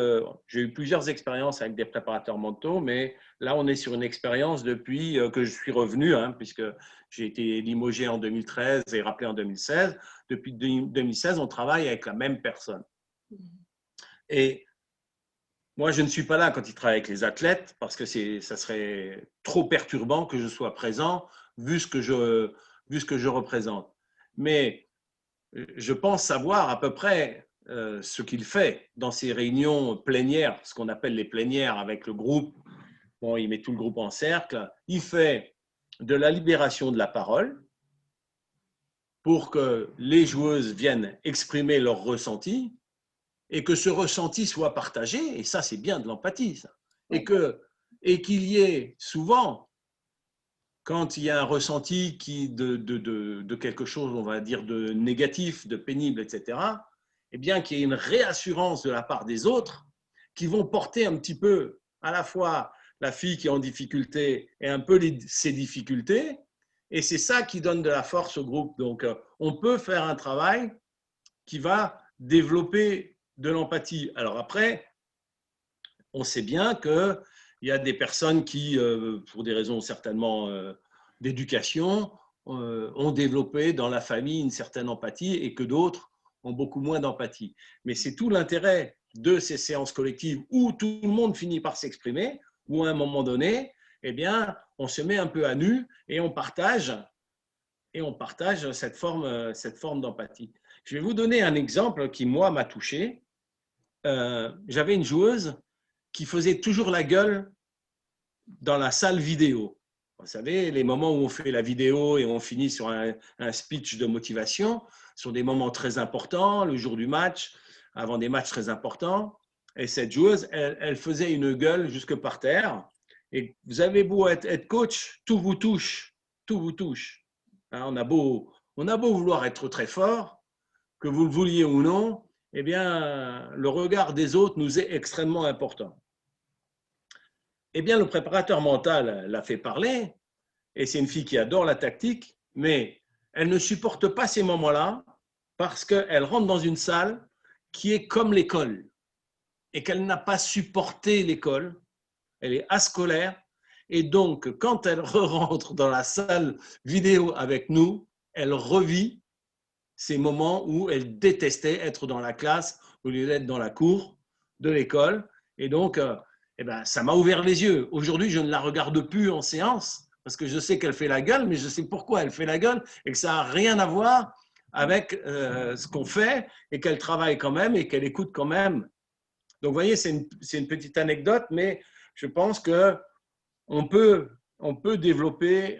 j'ai eu plusieurs expériences avec des préparateurs mentaux, mais là, on est sur une expérience depuis que je suis revenu, puisque j'ai été limogé en 2013 et rappelé en 2016. Depuis 2016, on travaille avec la même personne. Et moi, je ne suis pas là quand il travaille avec les athlètes parce que ça serait trop perturbant que je sois présent vu ce que je représente. Mais je pense savoir à peu près ce qu'il fait dans ces réunions plénières, ce qu'on appelle les plénières avec le groupe. Bon, il met tout le groupe en cercle. Il fait de la libération de la parole pour que les joueuses viennent exprimer leur ressenti et que ce ressenti soit partagé. Et ça, c'est bien de l'empathie, ça. Et qu'il y ait souvent, quand il y a un ressenti de quelque chose, on va dire, de négatif, de pénible, etc., eh bien, qu'il y ait une réassurance de la part des autres qui vont porter un petit peu à la fois la fille qui est en difficulté et un peu ses difficultés. Et c'est ça qui donne de la force au groupe. Donc, on peut faire un travail qui va développer de l'empathie. Alors après, on sait bien qu'il y a des personnes qui, pour des raisons certainement d'éducation, ont développé dans la famille une certaine empathie et que d'autres ont beaucoup moins d'empathie. Mais c'est tout l'intérêt de ces séances collectives où tout le monde finit par s'exprimer, où à un moment donné, eh bien, on se met un peu à nu et on partage cette forme d'empathie. Je vais vous donner un exemple qui, moi, m'a touché. J'avais une joueuse qui faisait toujours la gueule dans la salle vidéo. Vous savez, les moments où on fait la vidéo et on finit sur un speech de motivation sont des moments très importants, le jour du match, avant des matchs très importants. Et cette joueuse, elle faisait une gueule jusque par terre. Et vous avez beau être coach, tout vous touche, tout vous touche. Hein, on a beau vouloir être très fort, que vous le vouliez ou non, eh bien, le regard des autres nous est extrêmement important. Eh bien, le préparateur mental l'a fait parler, et c'est une fille qui adore la tactique, mais elle ne supporte pas ces moments-là parce qu'elle rentre dans une salle qui est comme l'école et qu'elle n'a pas supporté l'école, elle est ascolaire, et donc quand elle rentre dans la salle vidéo avec nous, elle revit ces moments où elle détestait être dans la classe au lieu d'être dans la cour de l'école. Et donc, eh ben, ça m'a ouvert les yeux. Aujourd'hui, je ne la regarde plus en séance parce que je sais qu'elle fait la gueule, mais je sais pourquoi elle fait la gueule et que ça n'a rien à voir avec ce qu'on fait et qu'elle travaille quand même et qu'elle écoute quand même. Donc, vous voyez, c'est une petite anecdote, mais je pense qu'on peut développer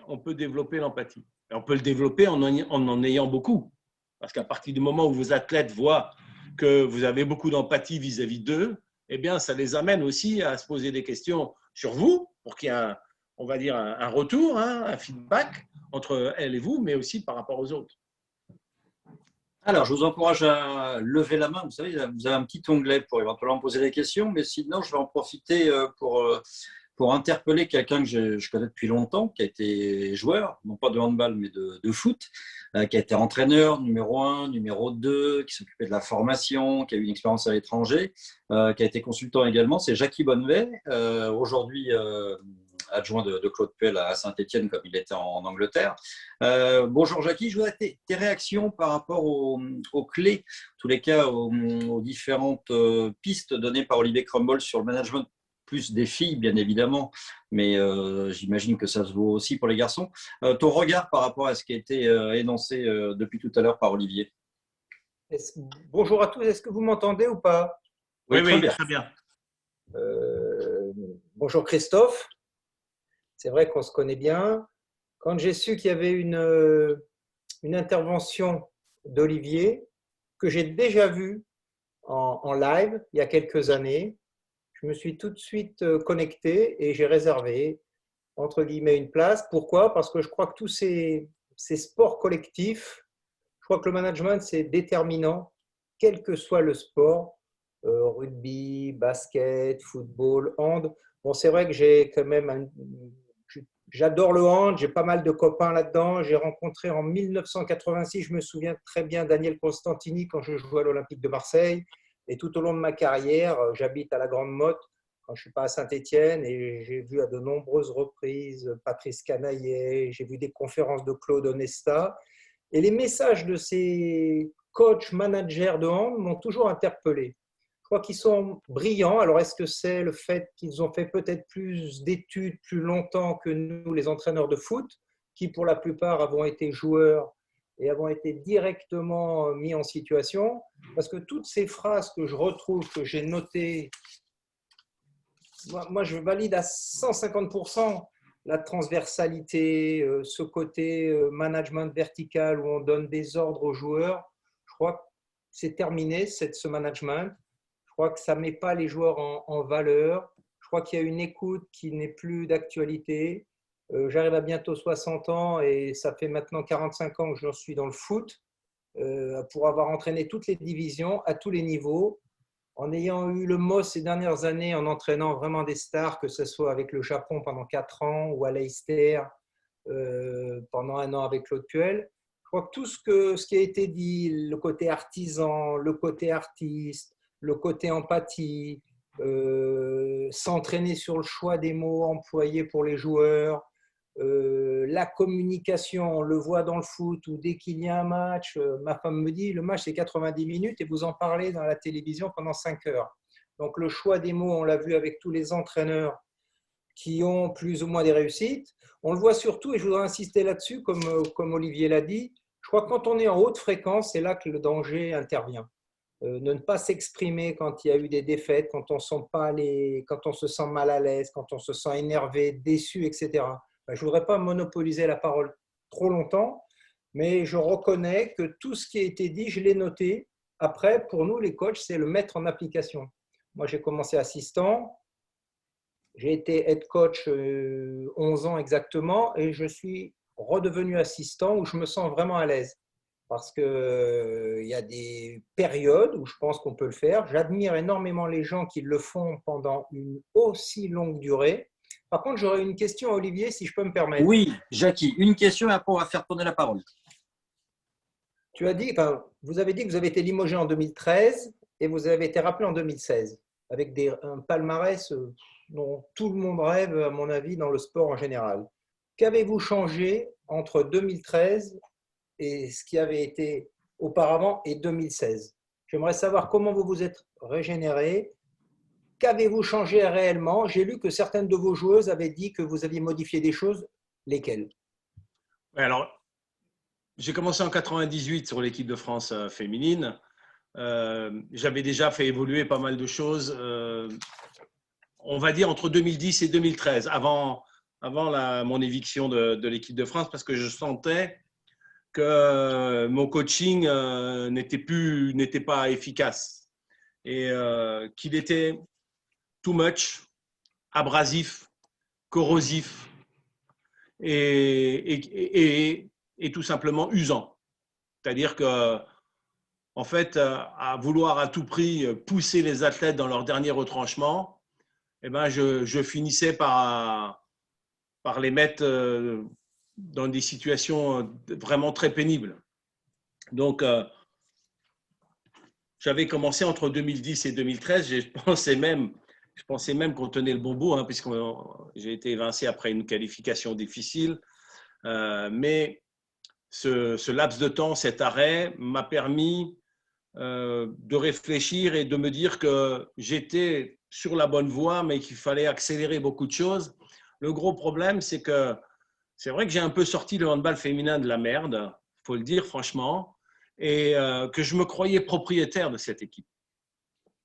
l'empathie. On peut le développer en en ayant beaucoup. Parce qu'à partir du moment où vos athlètes voient que vous avez beaucoup d'empathie vis-à-vis d'eux, eh bien, ça les amène aussi à se poser des questions sur vous, pour qu'il y ait on va dire, un retour, un feedback entre elles et vous, mais aussi par rapport aux autres. Alors, je vous encourage à lever la main. Vous savez, vous avez un petit onglet pour éventuellement poser des questions, mais sinon, je vais en profiter pour interpeller quelqu'un que je connais depuis longtemps, qui a été joueur, non pas de handball, mais de foot, qui a été entraîneur numéro 1, numéro 2, qui s'occupait de la formation, qui a eu une expérience à l'étranger, qui a été consultant également. C'est Jackie Bonnevet, aujourd'hui adjoint de Claude Puel à Saint-Étienne, comme il était en Angleterre. Bonjour Jackie, je voudrais tes réactions par rapport aux clés, en tous les cas aux différentes pistes données par Olivier Crumble sur le management, plus des filles bien évidemment, mais j'imagine que ça se vaut aussi pour les garçons. Ton regard par rapport à ce qui a été énoncé depuis tout à l'heure par Olivier. Bonjour à tous, est-ce que vous m'entendez ou pas? Oui, très bien. Bonjour Christophe, c'est vrai qu'on se connaît bien. Quand j'ai su qu'il y avait une intervention d'Olivier, que j'ai déjà vue en live il y a quelques années, je me suis tout de suite connecté et j'ai réservé, entre guillemets, une place. Pourquoi? Parce que je crois que tous ces sports collectifs, je crois que le management, c'est déterminant, quel que soit le sport, rugby, basket, football, hand. Bon, c'est vrai que j'ai quand même j'adore le hand, j'ai pas mal de copains là-dedans. J'ai rencontré en 1986, je me souviens très bien, Daniel Constantini quand je jouais à l'Olympique de Marseille. Et tout au long de ma carrière, j'habite à la Grande Motte quand je ne suis pas à Saint-Étienne et j'ai vu à de nombreuses reprises Patrice Canaillet, j'ai vu des conférences de Claude Onesta. Et les messages de ces coachs, managers de hand m'ont toujours interpellé. crois qu'ils sont brillants. Alors, est-ce que c'est le fait qu'ils ont fait peut-être plus d'études plus longtemps que nous, les entraîneurs de foot, qui pour la plupart avons été joueurs et avons été directement mis en situation? Parce que toutes ces phrases que je retrouve, que j'ai notées, moi je valide à 150% la transversalité, ce côté management vertical où on donne des ordres aux joueurs. Je crois que c'est terminé, ce management. Je crois que ça ne met pas les joueurs en valeur. Je crois qu'il y a une écoute qui n'est plus d'actualité. J'arrive à bientôt 60 ans et ça fait maintenant 45 ans que je suis dans le foot, pour avoir entraîné toutes les divisions à tous les niveaux, en ayant eu le mot ces dernières années en entraînant vraiment des stars, que ce soit avec le Japon pendant 4 ans ou à Leicester pendant 1 an avec Claude Puel. Je crois que tout ce qui a été dit, le côté artisan, le côté artiste, le côté empathie, s'entraîner sur le choix des mots employés pour les joueurs, la communication, on le voit dans le foot où dès qu'il y a un match, ma femme me dit le match c'est 90 minutes et vous en parlez dans la télévision pendant 5 heures. Donc le choix des mots, on l'a vu avec tous les entraîneurs qui ont plus ou moins des réussites. On le voit surtout, et je voudrais insister là-dessus, comme Olivier l'a dit, je crois que quand on est en haute fréquence, c'est là que le danger intervient. Ne pas s'exprimer quand il y a eu des défaites, quand on se sent mal à l'aise, quand on se sent énervé, déçu, etc. Je ne voudrais pas monopoliser la parole trop longtemps, mais je reconnais que tout ce qui a été dit, je l'ai noté. Après, pour nous, les coachs, c'est le mettre en application. Moi, j'ai commencé assistant, j'ai été head coach 11 ans exactement, et je suis redevenu assistant où je me sens vraiment à l'aise. Parce qu'il y a des périodes où je pense qu'on peut le faire. J'admire énormément les gens qui le font pendant une aussi longue durée. Par contre, j'aurais une question à Olivier, si je peux me permettre. Oui, Jackie, une question et après on va faire tourner la parole. Vous avez dit que vous avez été limogé en 2013 et vous avez été rappelé en 2016, avec un palmarès dont tout le monde rêve, à mon avis, dans le sport en général. Qu'avez-vous changé entre 2013 et ce qui avait été auparavant et 2016? J'aimerais savoir comment vous vous êtes régénéré. Qu'avez-vous changé réellement? J'ai lu que certaines de vos joueuses avaient dit que vous aviez modifié des choses. Lesquelles? Alors, j'ai commencé en 98 sur l'équipe de France féminine. J'avais déjà fait évoluer pas mal de choses, on va dire entre 2010 et 2013, avant mon éviction de l'équipe de France, parce que je sentais que mon coaching n'était pas efficace et qu'il était too much, abrasif, corrosif et tout simplement usant. C'est-à-dire que, en fait, à vouloir à tout prix pousser les athlètes dans leur dernier retranchement, eh ben, je finissais par les mettre dans des situations vraiment très pénibles. Donc, j'avais commencé entre 2010 et 2013. Je pensais même qu'on tenait le bon bout, hein, puisque j'ai été évincé après une qualification difficile. Mais ce laps de temps, cet arrêt, m'a permis de réfléchir et de me dire que j'étais sur la bonne voie, mais qu'il fallait accélérer beaucoup de choses. Le gros problème, c'est que c'est vrai que j'ai un peu sorti le handball féminin de la merde, il faut le dire franchement, et que je me croyais propriétaire de cette équipe.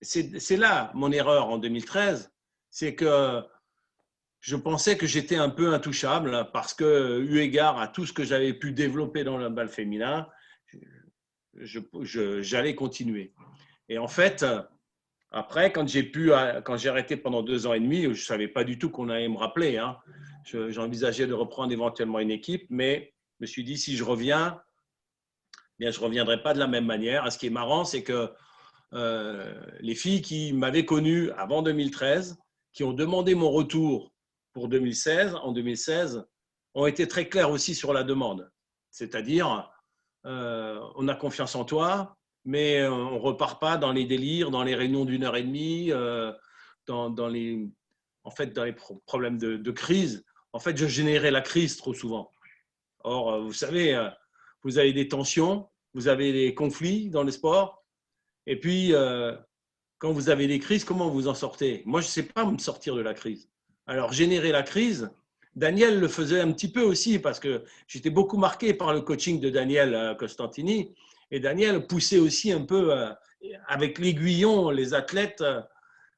C'est là mon erreur en 2013, c'est que je pensais que j'étais un peu intouchable parce que, eu égard à tout ce que j'avais pu développer dans le handball féminin, j'allais continuer. Et en fait, après, quand j'ai arrêté pendant 2 ans et demi, je ne savais pas du tout qu'on allait me rappeler, hein. J'envisageais de reprendre éventuellement une équipe, mais je me suis dit, si je reviens, bien, je ne reviendrai pas de la même manière. Et ce qui est marrant, c'est que les filles qui m'avaient connu avant 2013, qui ont demandé mon retour pour 2016, en 2016, ont été très claires aussi sur la demande. C'est-à-dire, on a confiance en toi, mais on ne repart pas dans les délires, dans les réunions d'1 heure et demie, dans les problèmes de crise. En fait, je générais la crise trop souvent. Or, vous savez, vous avez des tensions, vous avez des conflits dans le sport, et puis quand vous avez des crises, comment vous en sortez? Moi, je ne sais pas me sortir de la crise. Alors, générer la crise, Daniel le faisait un petit peu aussi parce que j'étais beaucoup marqué par le coaching de Daniel Costantini. Et Daniel poussait aussi un peu avec l'aiguillon les athlètes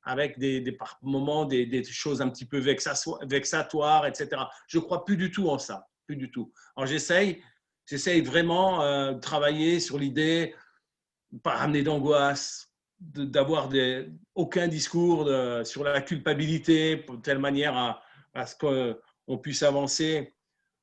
avec par moments des choses un petit peu vexatoires, etc. Je ne crois plus du tout en ça, plus du tout. Alors, j'essaye vraiment de travailler sur l'idée de ne pas ramener d'angoisse, d'avoir aucun discours sur la culpabilité, de telle manière à ce qu'on puisse avancer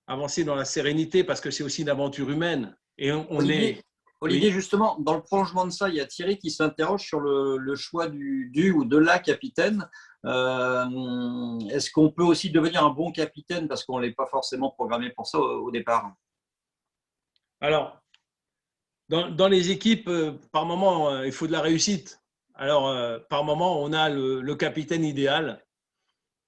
dans la sérénité, parce que c'est aussi une aventure humaine. Et Olivier, oui. justement, dans le prolongement de ça, il y a Thierry qui s'interroge sur le choix du ou de la capitaine. Est-ce qu'on peut aussi devenir un bon capitaine parce qu'on n'est pas forcément programmé pour ça au départ? Alors, dans les équipes, par moment, il faut de la réussite. Alors, par moment, on a le capitaine idéal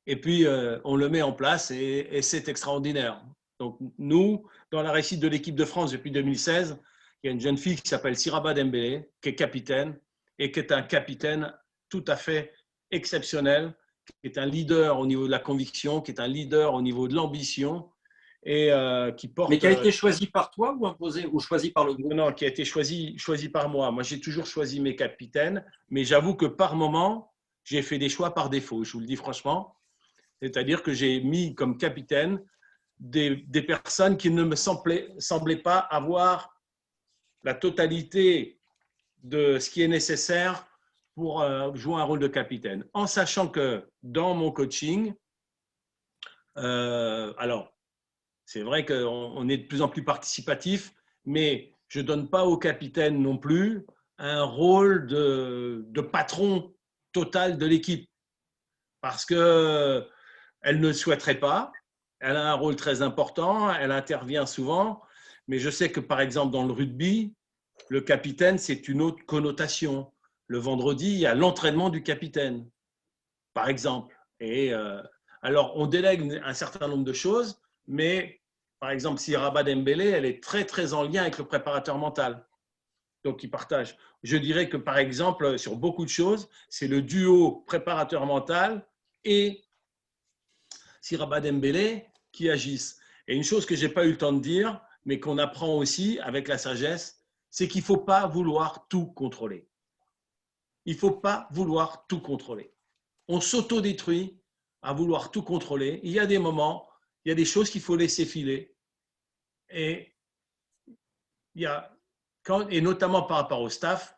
et puis on le met en place et c'est extraordinaire. Donc, nous, dans la réussite de l'équipe de France depuis 2016, il y a une jeune fille qui s'appelle Siraba Dembélé, qui est capitaine et qui est un capitaine tout à fait exceptionnel, qui est un leader au niveau de la conviction, qui est un leader au niveau de l'ambition et qui porte… Mais qui a été choisi par toi ou imposé ou choisi par le groupe? Non, qui a été choisi par moi. Moi, j'ai toujours choisi mes capitaines, mais j'avoue que par moment, j'ai fait des choix par défaut, je vous le dis franchement. C'est-à-dire que j'ai mis comme capitaine des personnes qui ne me semblaient pas avoir la totalité de ce qui est nécessaire pour jouer un rôle de capitaine. En sachant que dans mon coaching, alors, c'est vrai qu'on est de plus en plus participatif, mais je ne donne pas au capitaine non plus un rôle de patron total de l'équipe parce qu'elle ne le souhaiterait pas. Elle a un rôle très important, elle intervient souvent, mais je sais que par exemple dans le rugby, le capitaine, c'est une autre connotation. Le vendredi, il y a l'entraînement du capitaine, par exemple. Et alors, on délègue un certain nombre de choses, mais par exemple, si Rabat Dembélé, elle est très, très en lien avec le préparateur mental. Donc, ils partagent. Je dirais que, par exemple, sur beaucoup de choses, c'est le duo préparateur mental et Rabat Dembélé qui agissent. Et une chose que je n'ai pas eu le temps de dire, mais qu'on apprend aussi avec la sagesse, c'est qu'il ne faut pas vouloir tout contrôler. Il ne faut pas vouloir tout contrôler. On s'autodétruit à vouloir tout contrôler. Il y a des moments, il y a des choses qu'il faut laisser filer. Et notamment par rapport au staff,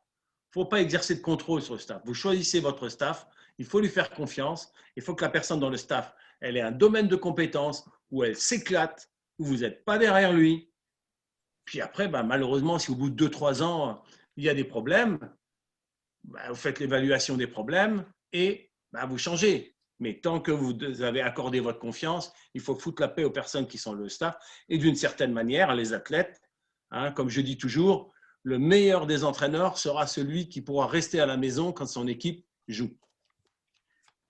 il ne faut pas exercer de contrôle sur le staff. Vous choisissez votre staff, il faut lui faire confiance. Il faut que la personne dans le staff, elle ait un domaine de compétences où elle s'éclate, où vous n'êtes pas derrière lui. Puis après, malheureusement, si au bout de 2-3 ans, il y a des problèmes, vous faites l'évaluation des problèmes et vous changez. Mais tant que vous avez accordé votre confiance, il faut foutre la paix aux personnes qui sont le staff et d'une certaine manière, les athlètes. Comme je dis toujours, le meilleur des entraîneurs sera celui qui pourra rester à la maison quand son équipe joue.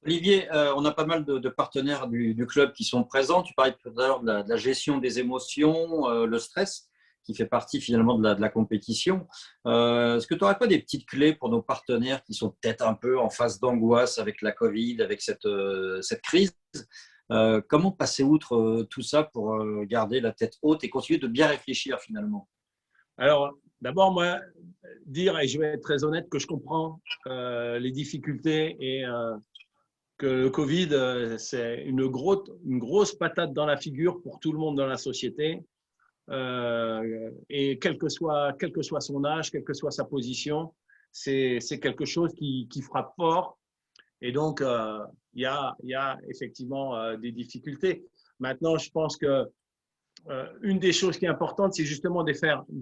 Olivier, on a pas mal de partenaires du club qui sont présents. Tu parlais tout à l'heure de la gestion des émotions, le stress, qui fait partie finalement de la compétition. Est-ce que tu n'aurais pas des petites clés pour nos partenaires qui sont peut-être un peu en phase d'angoisse avec la Covid, avec cette crise? Comment passer outre tout ça pour garder la tête haute et continuer de bien réfléchir finalement? Alors, d'abord, moi, dire, et je vais être très honnête, que je comprends les difficultés et que le Covid, c'est une grosse patate dans la figure pour tout le monde dans la société. Et quel que soit son âge, quelle que soit sa position, c'est quelque chose qui frappe fort. Et donc, il y a effectivement des difficultés. Maintenant, je pense que une des choses qui est importante, c'est justement de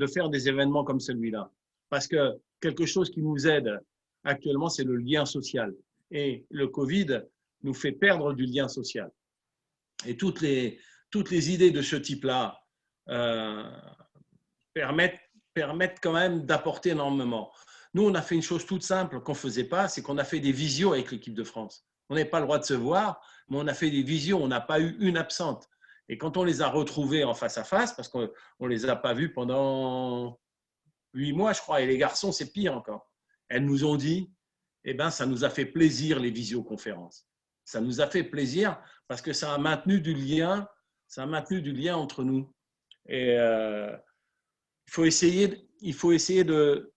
faire des événements comme celui-là. Parce que quelque chose qui nous aide actuellement, c'est le lien social. Et le Covid nous fait perdre du lien social. Et toutes les idées de ce type-là permettent quand même d'apporter énormément. Nous, on a fait une chose toute simple qu'on ne faisait pas, c'est qu'on a fait des visios avec l'équipe de France. On n'avait pas le droit de se voir, mais on a fait des visios, on n'a pas eu une absente. Et quand on les a retrouvés en face à face, parce qu'on ne les a pas vus pendant 8 mois, je crois, et les garçons, c'est pire encore. Elles nous ont dit, eh ben, ça nous a fait plaisir les visioconférences. Ça nous a fait plaisir parce que ça a maintenu du lien entre nous. Et il faut essayer de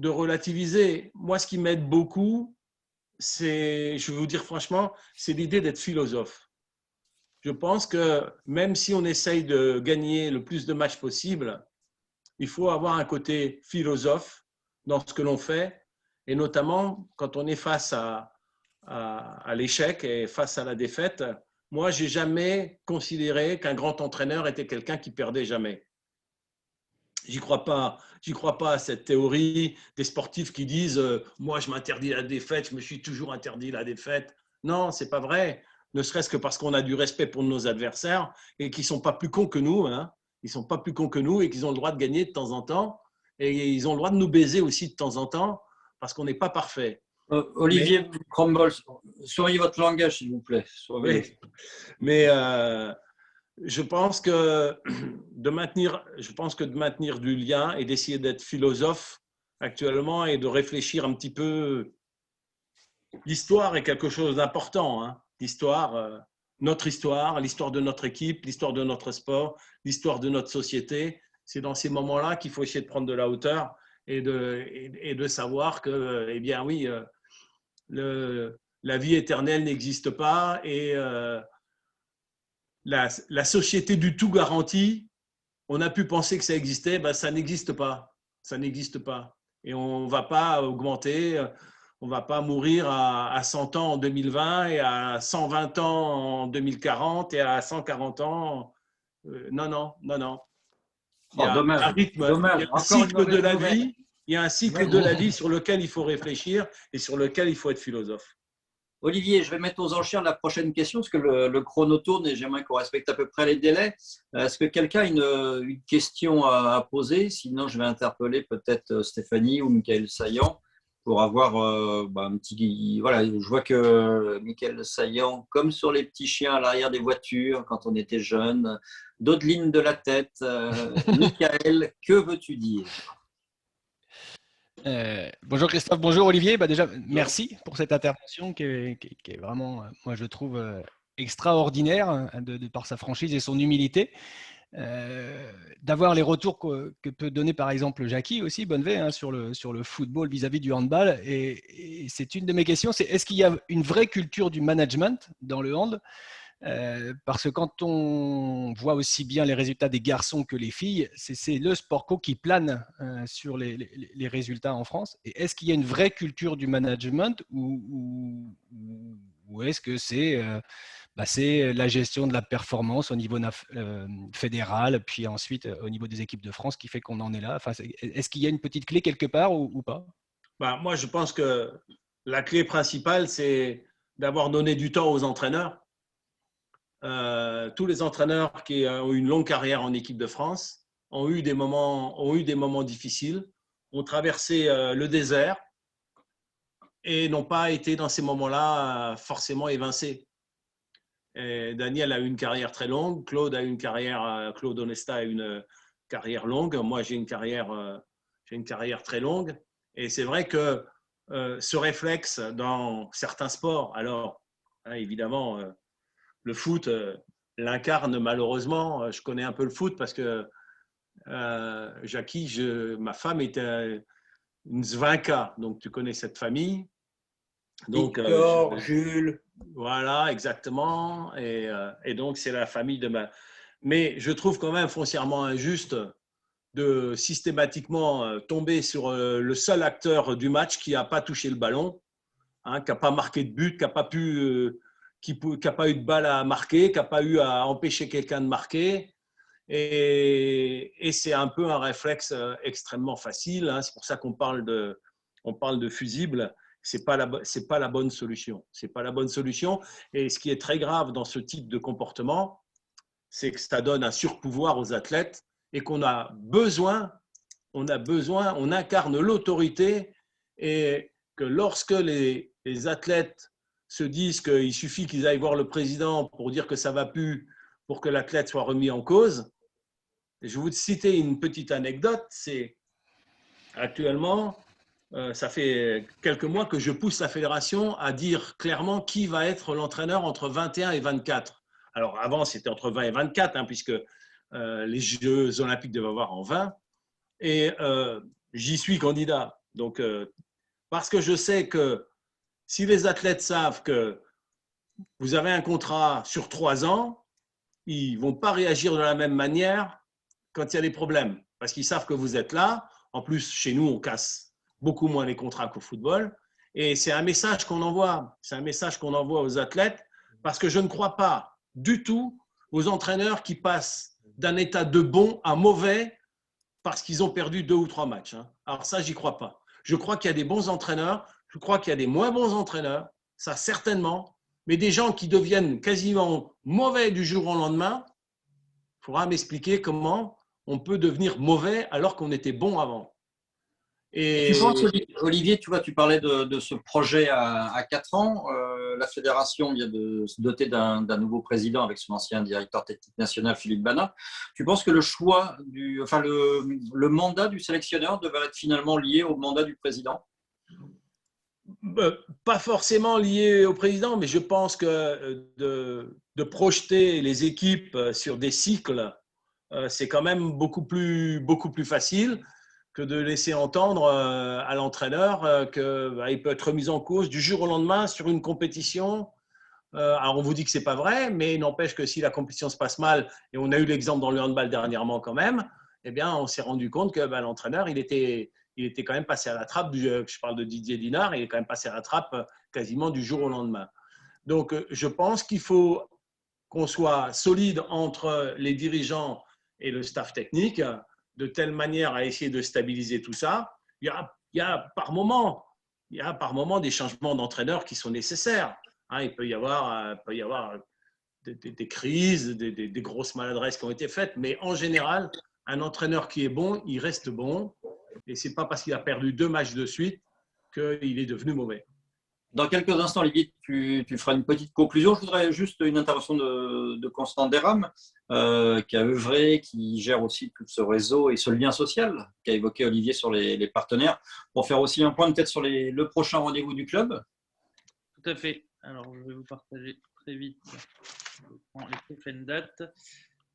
relativiser. Moi, ce qui m'aide beaucoup, je vais vous dire franchement, c'est l'idée d'être philosophe. Je pense que même si on essaye de gagner le plus de matchs possible, il faut avoir un côté philosophe dans ce que l'on fait, et notamment quand on est face à l'échec et face à la défaite. Moi, je n'ai jamais considéré qu'un grand entraîneur était quelqu'un qui perdait jamais. J'y crois pas à cette théorie des sportifs qui disent moi, je m'interdis la défaite, je me suis toujours interdit la défaite. Non, c'est pas vrai. Ne serait-ce que parce qu'on a du respect pour nos adversaires et qu'ils sont pas plus cons que nous. Hein. Ils sont pas plus cons que nous et qu'ils ont le droit de gagner de temps en temps. Et ils ont le droit de nous baiser aussi de temps en temps parce qu'on n'est pas parfait. Olivier Crombols, surveillez votre langage, s'il vous plaît. Oui. Mais je pense que de maintenir du lien et d'essayer d'être philosophe actuellement et de réfléchir un petit peu. L'histoire est quelque chose d'important. Hein. L'histoire, notre histoire, l'histoire de notre équipe, l'histoire de notre sport, l'histoire de notre société. C'est dans ces moments-là qu'il faut essayer de prendre de la hauteur et de savoir que, eh bien oui, la vie éternelle n'existe pas et la société du tout garanti, on a pu penser que ça existait, ben ça n'existe pas. Ça n'existe pas. Et on ne va pas augmenter, on ne va pas mourir à 100 ans en 2020 et à 120 ans en 2040 et à 140 ans. Non. Il y a dommage, un rythme, dommage. Il y a un cycle de la vie. Il y a un cycle de la vie sur lequel il faut réfléchir et sur lequel il faut être philosophe. Olivier, je vais mettre aux enchères la prochaine question parce que le chrono tourne et j'aimerais qu'on respecte à peu près les délais. Est-ce que quelqu'un a une question à poser? Sinon, je vais interpeller peut-être Stéphanie ou Michael Saillant pour avoir un petit… Voilà, je vois que Michael Saillant, comme sur les petits chiens à l'arrière des voitures quand on était jeune, dodeline de la tête. Michael, que veux-tu dire? Bonjour Christophe, bonjour Olivier. Déjà, merci pour cette intervention qui est vraiment, moi je trouve, extraordinaire de par sa franchise et son humilité. D'avoir les retours que peut donner par exemple Jackie aussi, Bonnevet, sur le football vis-à-vis du handball. Et c'est une de mes questions, c'est est-ce qu'il y a une vraie culture du management dans le hand? Parce que quand on voit aussi bien les résultats des garçons que les filles, c'est le sport co qui plane sur les résultats en France. Et est-ce qu'il y a une vraie culture du management ou est-ce que c'est la gestion de la performance au niveau fédéral, puis ensuite au niveau des équipes de France qui fait qu'on en est là? Est-ce qu'il y a une petite clé quelque part ou pas? Moi, je pense que la clé principale, c'est d'avoir donné du temps aux entraîneurs. Tous les entraîneurs qui ont eu une longue carrière en équipe de France ont eu des moments difficiles, ont traversé le désert et n'ont pas été dans ces moments-là forcément évincés. Et Daniel a eu une carrière très longue, Claude Onesta a eu une carrière longue, moi j'ai une carrière très longue. Et c'est vrai que ce réflexe dans certains sports, alors évidemment, le foot l'incarne malheureusement. Je connais un peu le foot parce que Jackie, ma femme était une Zvinka, donc tu connais cette famille. Donc, Victor, Jules. Voilà, exactement. Et donc, c'est la famille de ma… Mais je trouve quand même foncièrement injuste de systématiquement tomber sur le seul acteur du match qui n'a pas touché le ballon, qui n'a pas marqué de but, qui n'a pas eu de balle à marquer, qui n'a pas eu à empêcher quelqu'un de marquer. Et c'est un peu un réflexe extrêmement facile. C'est pour ça qu'on parle de fusible. C'est pas la bonne solution. C'est pas la bonne solution. Et ce qui est très grave dans ce type de comportement, c'est que ça donne un surpouvoir aux athlètes et qu'on a besoin, on incarne l'autorité et que lorsque les athlètes se disent qu'il suffit qu'ils aillent voir le président pour dire que ça ne va plus, pour que l'athlète soit remis en cause. Je vais vous citer une petite anecdote. C'est actuellement, ça fait quelques mois que je pousse la fédération à dire clairement qui va être l'entraîneur entre 21 et 24. Alors avant, c'était entre 20 et 24, hein, puisque les Jeux olympiques devaient avoir en 20. Et j'y suis candidat. Donc, parce que je sais que si les athlètes savent que vous avez un contrat sur 3 ans, ils ne vont pas réagir de la même manière quand il y a des problèmes. Parce qu'ils savent que vous êtes là. En plus, chez nous, on casse beaucoup moins les contrats qu'au football. Et c'est un message qu'on envoie. C'est un message qu'on envoie aux athlètes parce que je ne crois pas du tout aux entraîneurs qui passent d'un état de bon à mauvais parce qu'ils ont perdu 2 ou 3 matchs. Alors ça, j'y crois pas. Je crois qu'il y a des bons entraîneurs, je crois qu'il y a des moins bons entraîneurs, ça certainement, mais des gens qui deviennent quasiment mauvais du jour au lendemain, il faudra m'expliquer comment on peut devenir mauvais alors qu'on était bon avant. Et tu penses, Olivier, tu vois, tu parlais de ce projet à 4 ans. La fédération vient de se doter d'un nouveau président avec son ancien directeur technique national, Philippe Bana. Tu penses que le choix le mandat du sélectionneur devrait être finalement lié au mandat du président? Pas forcément lié au président, mais je pense que de projeter les équipes sur des cycles, c'est quand même beaucoup plus facile que de laisser entendre à l'entraîneur qu'il peut être remis en cause du jour au lendemain sur une compétition. Alors, on vous dit que ce n'est pas vrai, mais il n'empêche que si la compétition se passe mal, et on a eu l'exemple dans le handball dernièrement quand même, eh bien, on s'est rendu compte que l'entraîneur, il était quand même passé à la trappe, je parle de Didier Dinard, il est quand même passé à la trappe quasiment du jour au lendemain. Donc, je pense qu'il faut qu'on soit solide entre les dirigeants et le staff technique, de telle manière à essayer de stabiliser tout ça. Il y a par moment des changements d'entraîneurs qui sont nécessaires. Il peut y avoir des crises, des grosses maladresses qui ont été faites, mais en général, un entraîneur qui est bon, il reste bon. Et ce n'est pas parce qu'il a perdu 2 matchs de suite qu'il est devenu mauvais. Dans quelques instants, Olivier, tu feras une petite conclusion. Je voudrais juste une intervention de Constant Derham, qui a œuvré, qui gère aussi tout ce réseau et ce lien social qu'a évoqué Olivier sur les partenaires, pour faire aussi un point peut-être sur le prochain rendez-vous du club. Tout à fait. Alors, je vais vous partager très vite les prochaines dates.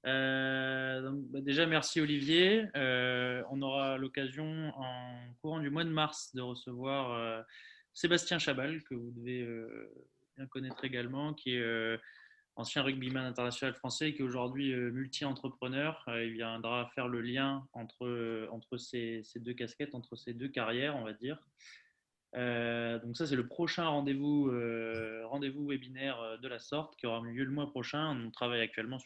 Déjà, merci Olivier. On aura l'occasion en courant du mois de mars de recevoir Sébastien Chabal, que vous devez bien connaître également, qui est ancien rugbyman international français et qui est aujourd'hui multi-entrepreneur. Il viendra faire le lien entre ces 2 casquettes, entre ces 2 carrières, on va dire. Donc ça, c'est le prochain rendez-vous webinaire de la sorte qui aura lieu le mois prochain. On travaille actuellement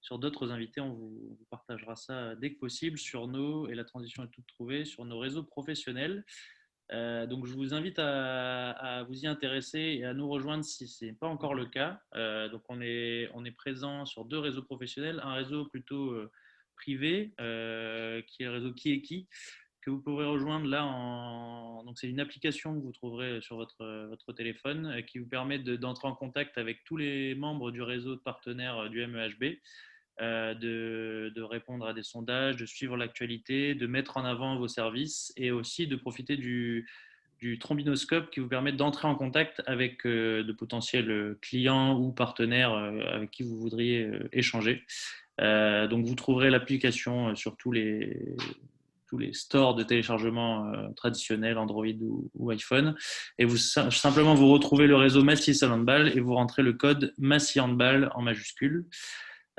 sur d'autres invités. On vous partagera ça dès que possible sur et la transition est toute trouvée, sur nos réseaux professionnels. Donc je vous invite à vous y intéresser et à nous rejoindre si ce n'est pas encore le cas. Donc on est présent sur 2 réseaux professionnels, un réseau plutôt privé qui est le réseau Qui est Qui, que vous pourrez rejoindre là. Donc c'est une application que vous trouverez sur votre téléphone qui vous permet d'entrer en contact avec tous les membres du réseau de partenaires du MEHB. De répondre à des sondages, de suivre l'actualité, de mettre en avant vos services et aussi de profiter du trombinoscope qui vous permet d'entrer en contact avec de potentiels clients ou partenaires avec qui vous voudriez échanger. Donc vous trouverez l'application sur tous les stores de téléchargement traditionnels, Android ou iPhone. Et simplement vous retrouvez le réseau Massy Handball et vous rentrez le code Massy Handball en majuscule.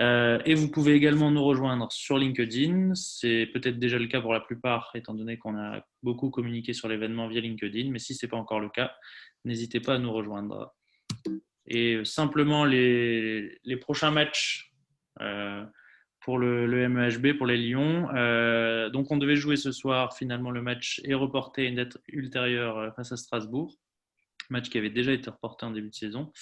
Et vous pouvez également nous rejoindre sur LinkedIn. C'est peut-être déjà le cas pour la plupart, étant donné qu'on a beaucoup communiqué sur l'événement via LinkedIn. Mais si ce n'est pas encore le cas, n'hésitez pas à nous rejoindre. Et simplement, les prochains matchs pour le MEHB, pour les Lions. Donc, on devait jouer ce soir. Finalement, le match est reporté à une date ultérieure face à Strasbourg. Match qui avait déjà été reporté en début de saison.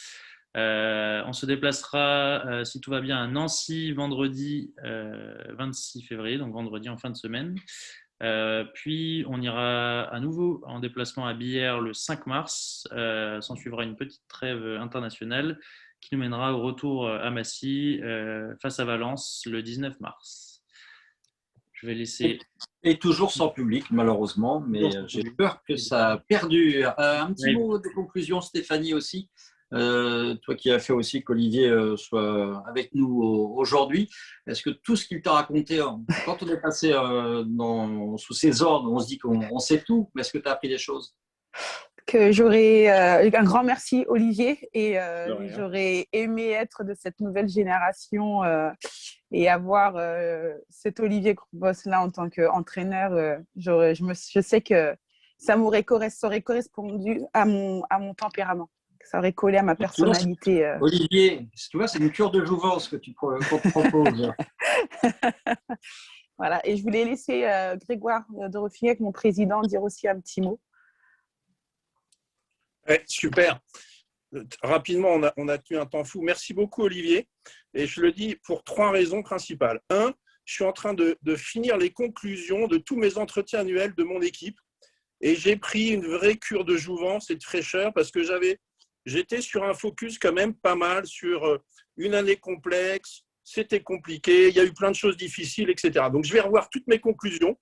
On se déplacera, si tout va bien, à Nancy vendredi 26 février, donc vendredi en fin de semaine. Puis on ira à nouveau en déplacement à Billère le 5 mars. S'en suivra une petite trêve internationale qui nous mènera au retour à Massy face à Valence le 19 mars. Je vais laisser… Et toujours sans public, malheureusement, mais j'ai peur que ça perdure. Un petit mot de conclusion, Stéphanie, aussi. Toi qui as fait aussi qu'Olivier soit avec nous aujourd'hui, est-ce que tout ce qu'il t'a raconté, quand on est passé sous ses ordres, on se dit qu'on sait tout, mais est-ce que tu as appris des choses? Que j'aurais un grand merci Olivier et j'aurais aimé être de cette nouvelle génération et avoir cet Olivier Boss là en tant qu'entraîneur. Je sais que ça aurait correspondu à mon tempérament. Ça aurait collé à ma personnalité. Olivier, tu vois, c'est une cure de jouvence qu'on te propose. Voilà, et je voulais laisser Grégoire de Refignac, mon président, dire aussi un petit mot. Ouais, super. Rapidement, on a tenu un temps fou. Merci beaucoup, Olivier. Et je le dis pour 3 raisons principales. 1, je suis en train de finir les conclusions de tous mes entretiens annuels de mon équipe. Et j'ai pris une vraie cure de jouvence et de fraîcheur parce que j'étais sur un focus quand même pas mal sur une année complexe. C'était compliqué. Il y a eu plein de choses difficiles, etc. Donc, je vais revoir toutes mes conclusions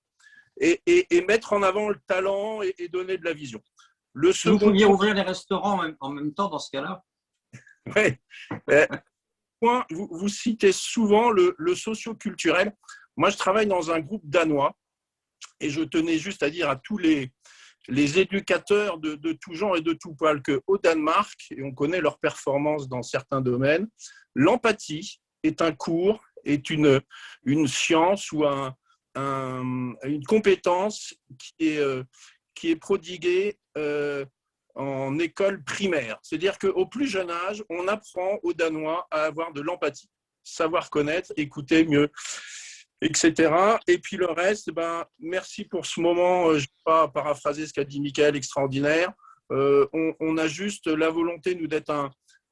et mettre en avant le talent et donner de la vision. Le second, vous pouviez ouvrir les restaurants en même temps dans ce cas-là. Oui. Point, vous citez souvent le socio-culturel. Moi, je travaille dans un groupe danois et je tenais juste à dire à tous les éducateurs de tout genre et de tout poil qu'au Danemark, et on connaît leur performance dans certains domaines, l'empathie est un cours, est une science ou une compétence qui est prodiguée en école primaire. C'est-à-dire qu'au plus jeune âge, on apprend aux Danois à avoir de l'empathie, savoir connaître, écouter mieux, etc. Et puis le reste, merci pour ce moment. Je ne vais pas paraphraser ce qu'a dit Michael, extraordinaire. On a juste la volonté, nous, d'être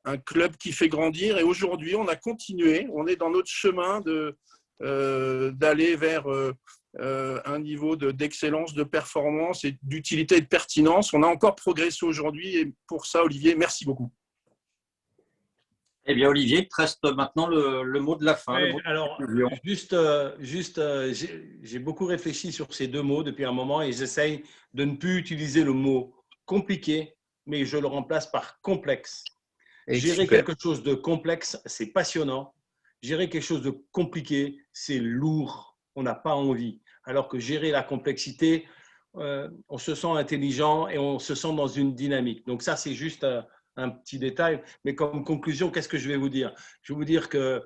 un club qui fait grandir. Et aujourd'hui, on a continué. On est dans notre chemin d'aller vers un niveau d'excellence, de performance et d'utilité et de pertinence. On a encore progressé aujourd'hui et pour ça, Olivier, merci beaucoup. Eh bien, Olivier, il te reste maintenant le mot de la fin. Oui, alors, j'ai beaucoup réfléchi sur ces 2 mots depuis un moment et j'essaye de ne plus utiliser le mot compliqué, mais je le remplace par complexe. Gérer quelque chose de complexe, c'est passionnant. Gérer quelque chose de compliqué, c'est lourd. On n'a pas envie. Alors que gérer la complexité, on se sent intelligent et on se sent dans une dynamique. Donc ça, c'est juste un petit détail. Mais comme conclusion, qu'est-ce que je vais vous dire? Je vais vous dire que,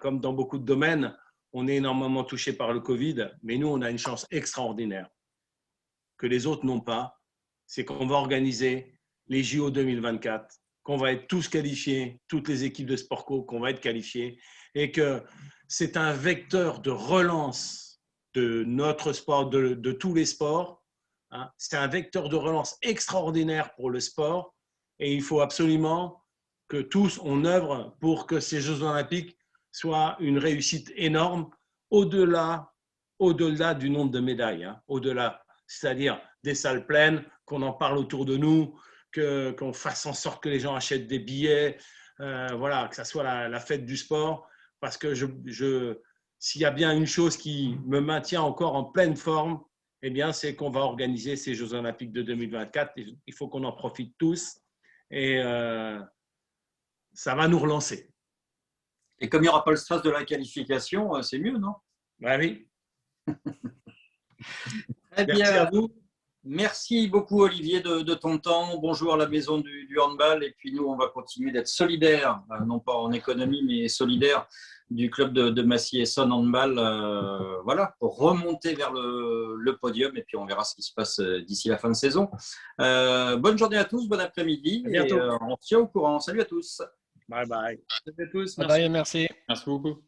comme dans beaucoup de domaines, on est énormément touché par le Covid, mais nous, on a une chance extraordinaire que les autres n'ont pas. C'est qu'on va organiser les JO 2024, qu'on va être tous qualifiés, toutes les équipes de Sportco, qu'on va être qualifiés, et que c'est un vecteur de relance de notre sport, de tous les sports. C'est un vecteur de relance extraordinaire pour le sport et il faut absolument que tous on œuvre pour que ces Jeux Olympiques soient une réussite énorme au-delà du nombre de médailles, au-delà, c'est-à-dire des salles pleines, qu'on en parle autour de nous, qu'on fasse en sorte que les gens achètent des billets, voilà, que ça soit la fête du sport, parce que s'il y a bien une chose qui me maintient encore en pleine forme, eh bien, c'est qu'on va organiser ces Jeux Olympiques de 2024. Il faut qu'on en profite tous et ça va nous relancer. Et comme il n'y aura pas le stress de la qualification, c'est mieux, non? Ben oui. Très bien. Merci à vous. Merci beaucoup, Olivier, de ton temps. Bonjour à la maison du handball. Et puis nous, on va continuer d'être solidaires, non pas en économie, mais solidaires du club de Massy-Essonne handball, voilà, pour remonter vers le podium. Et puis on verra ce qui se passe d'ici la fin de saison. Bonne journée à tous, bon après-midi. Et on se tient au courant. Salut à tous. Bye bye. Salut à tous. Merci. Bye, merci. Merci beaucoup.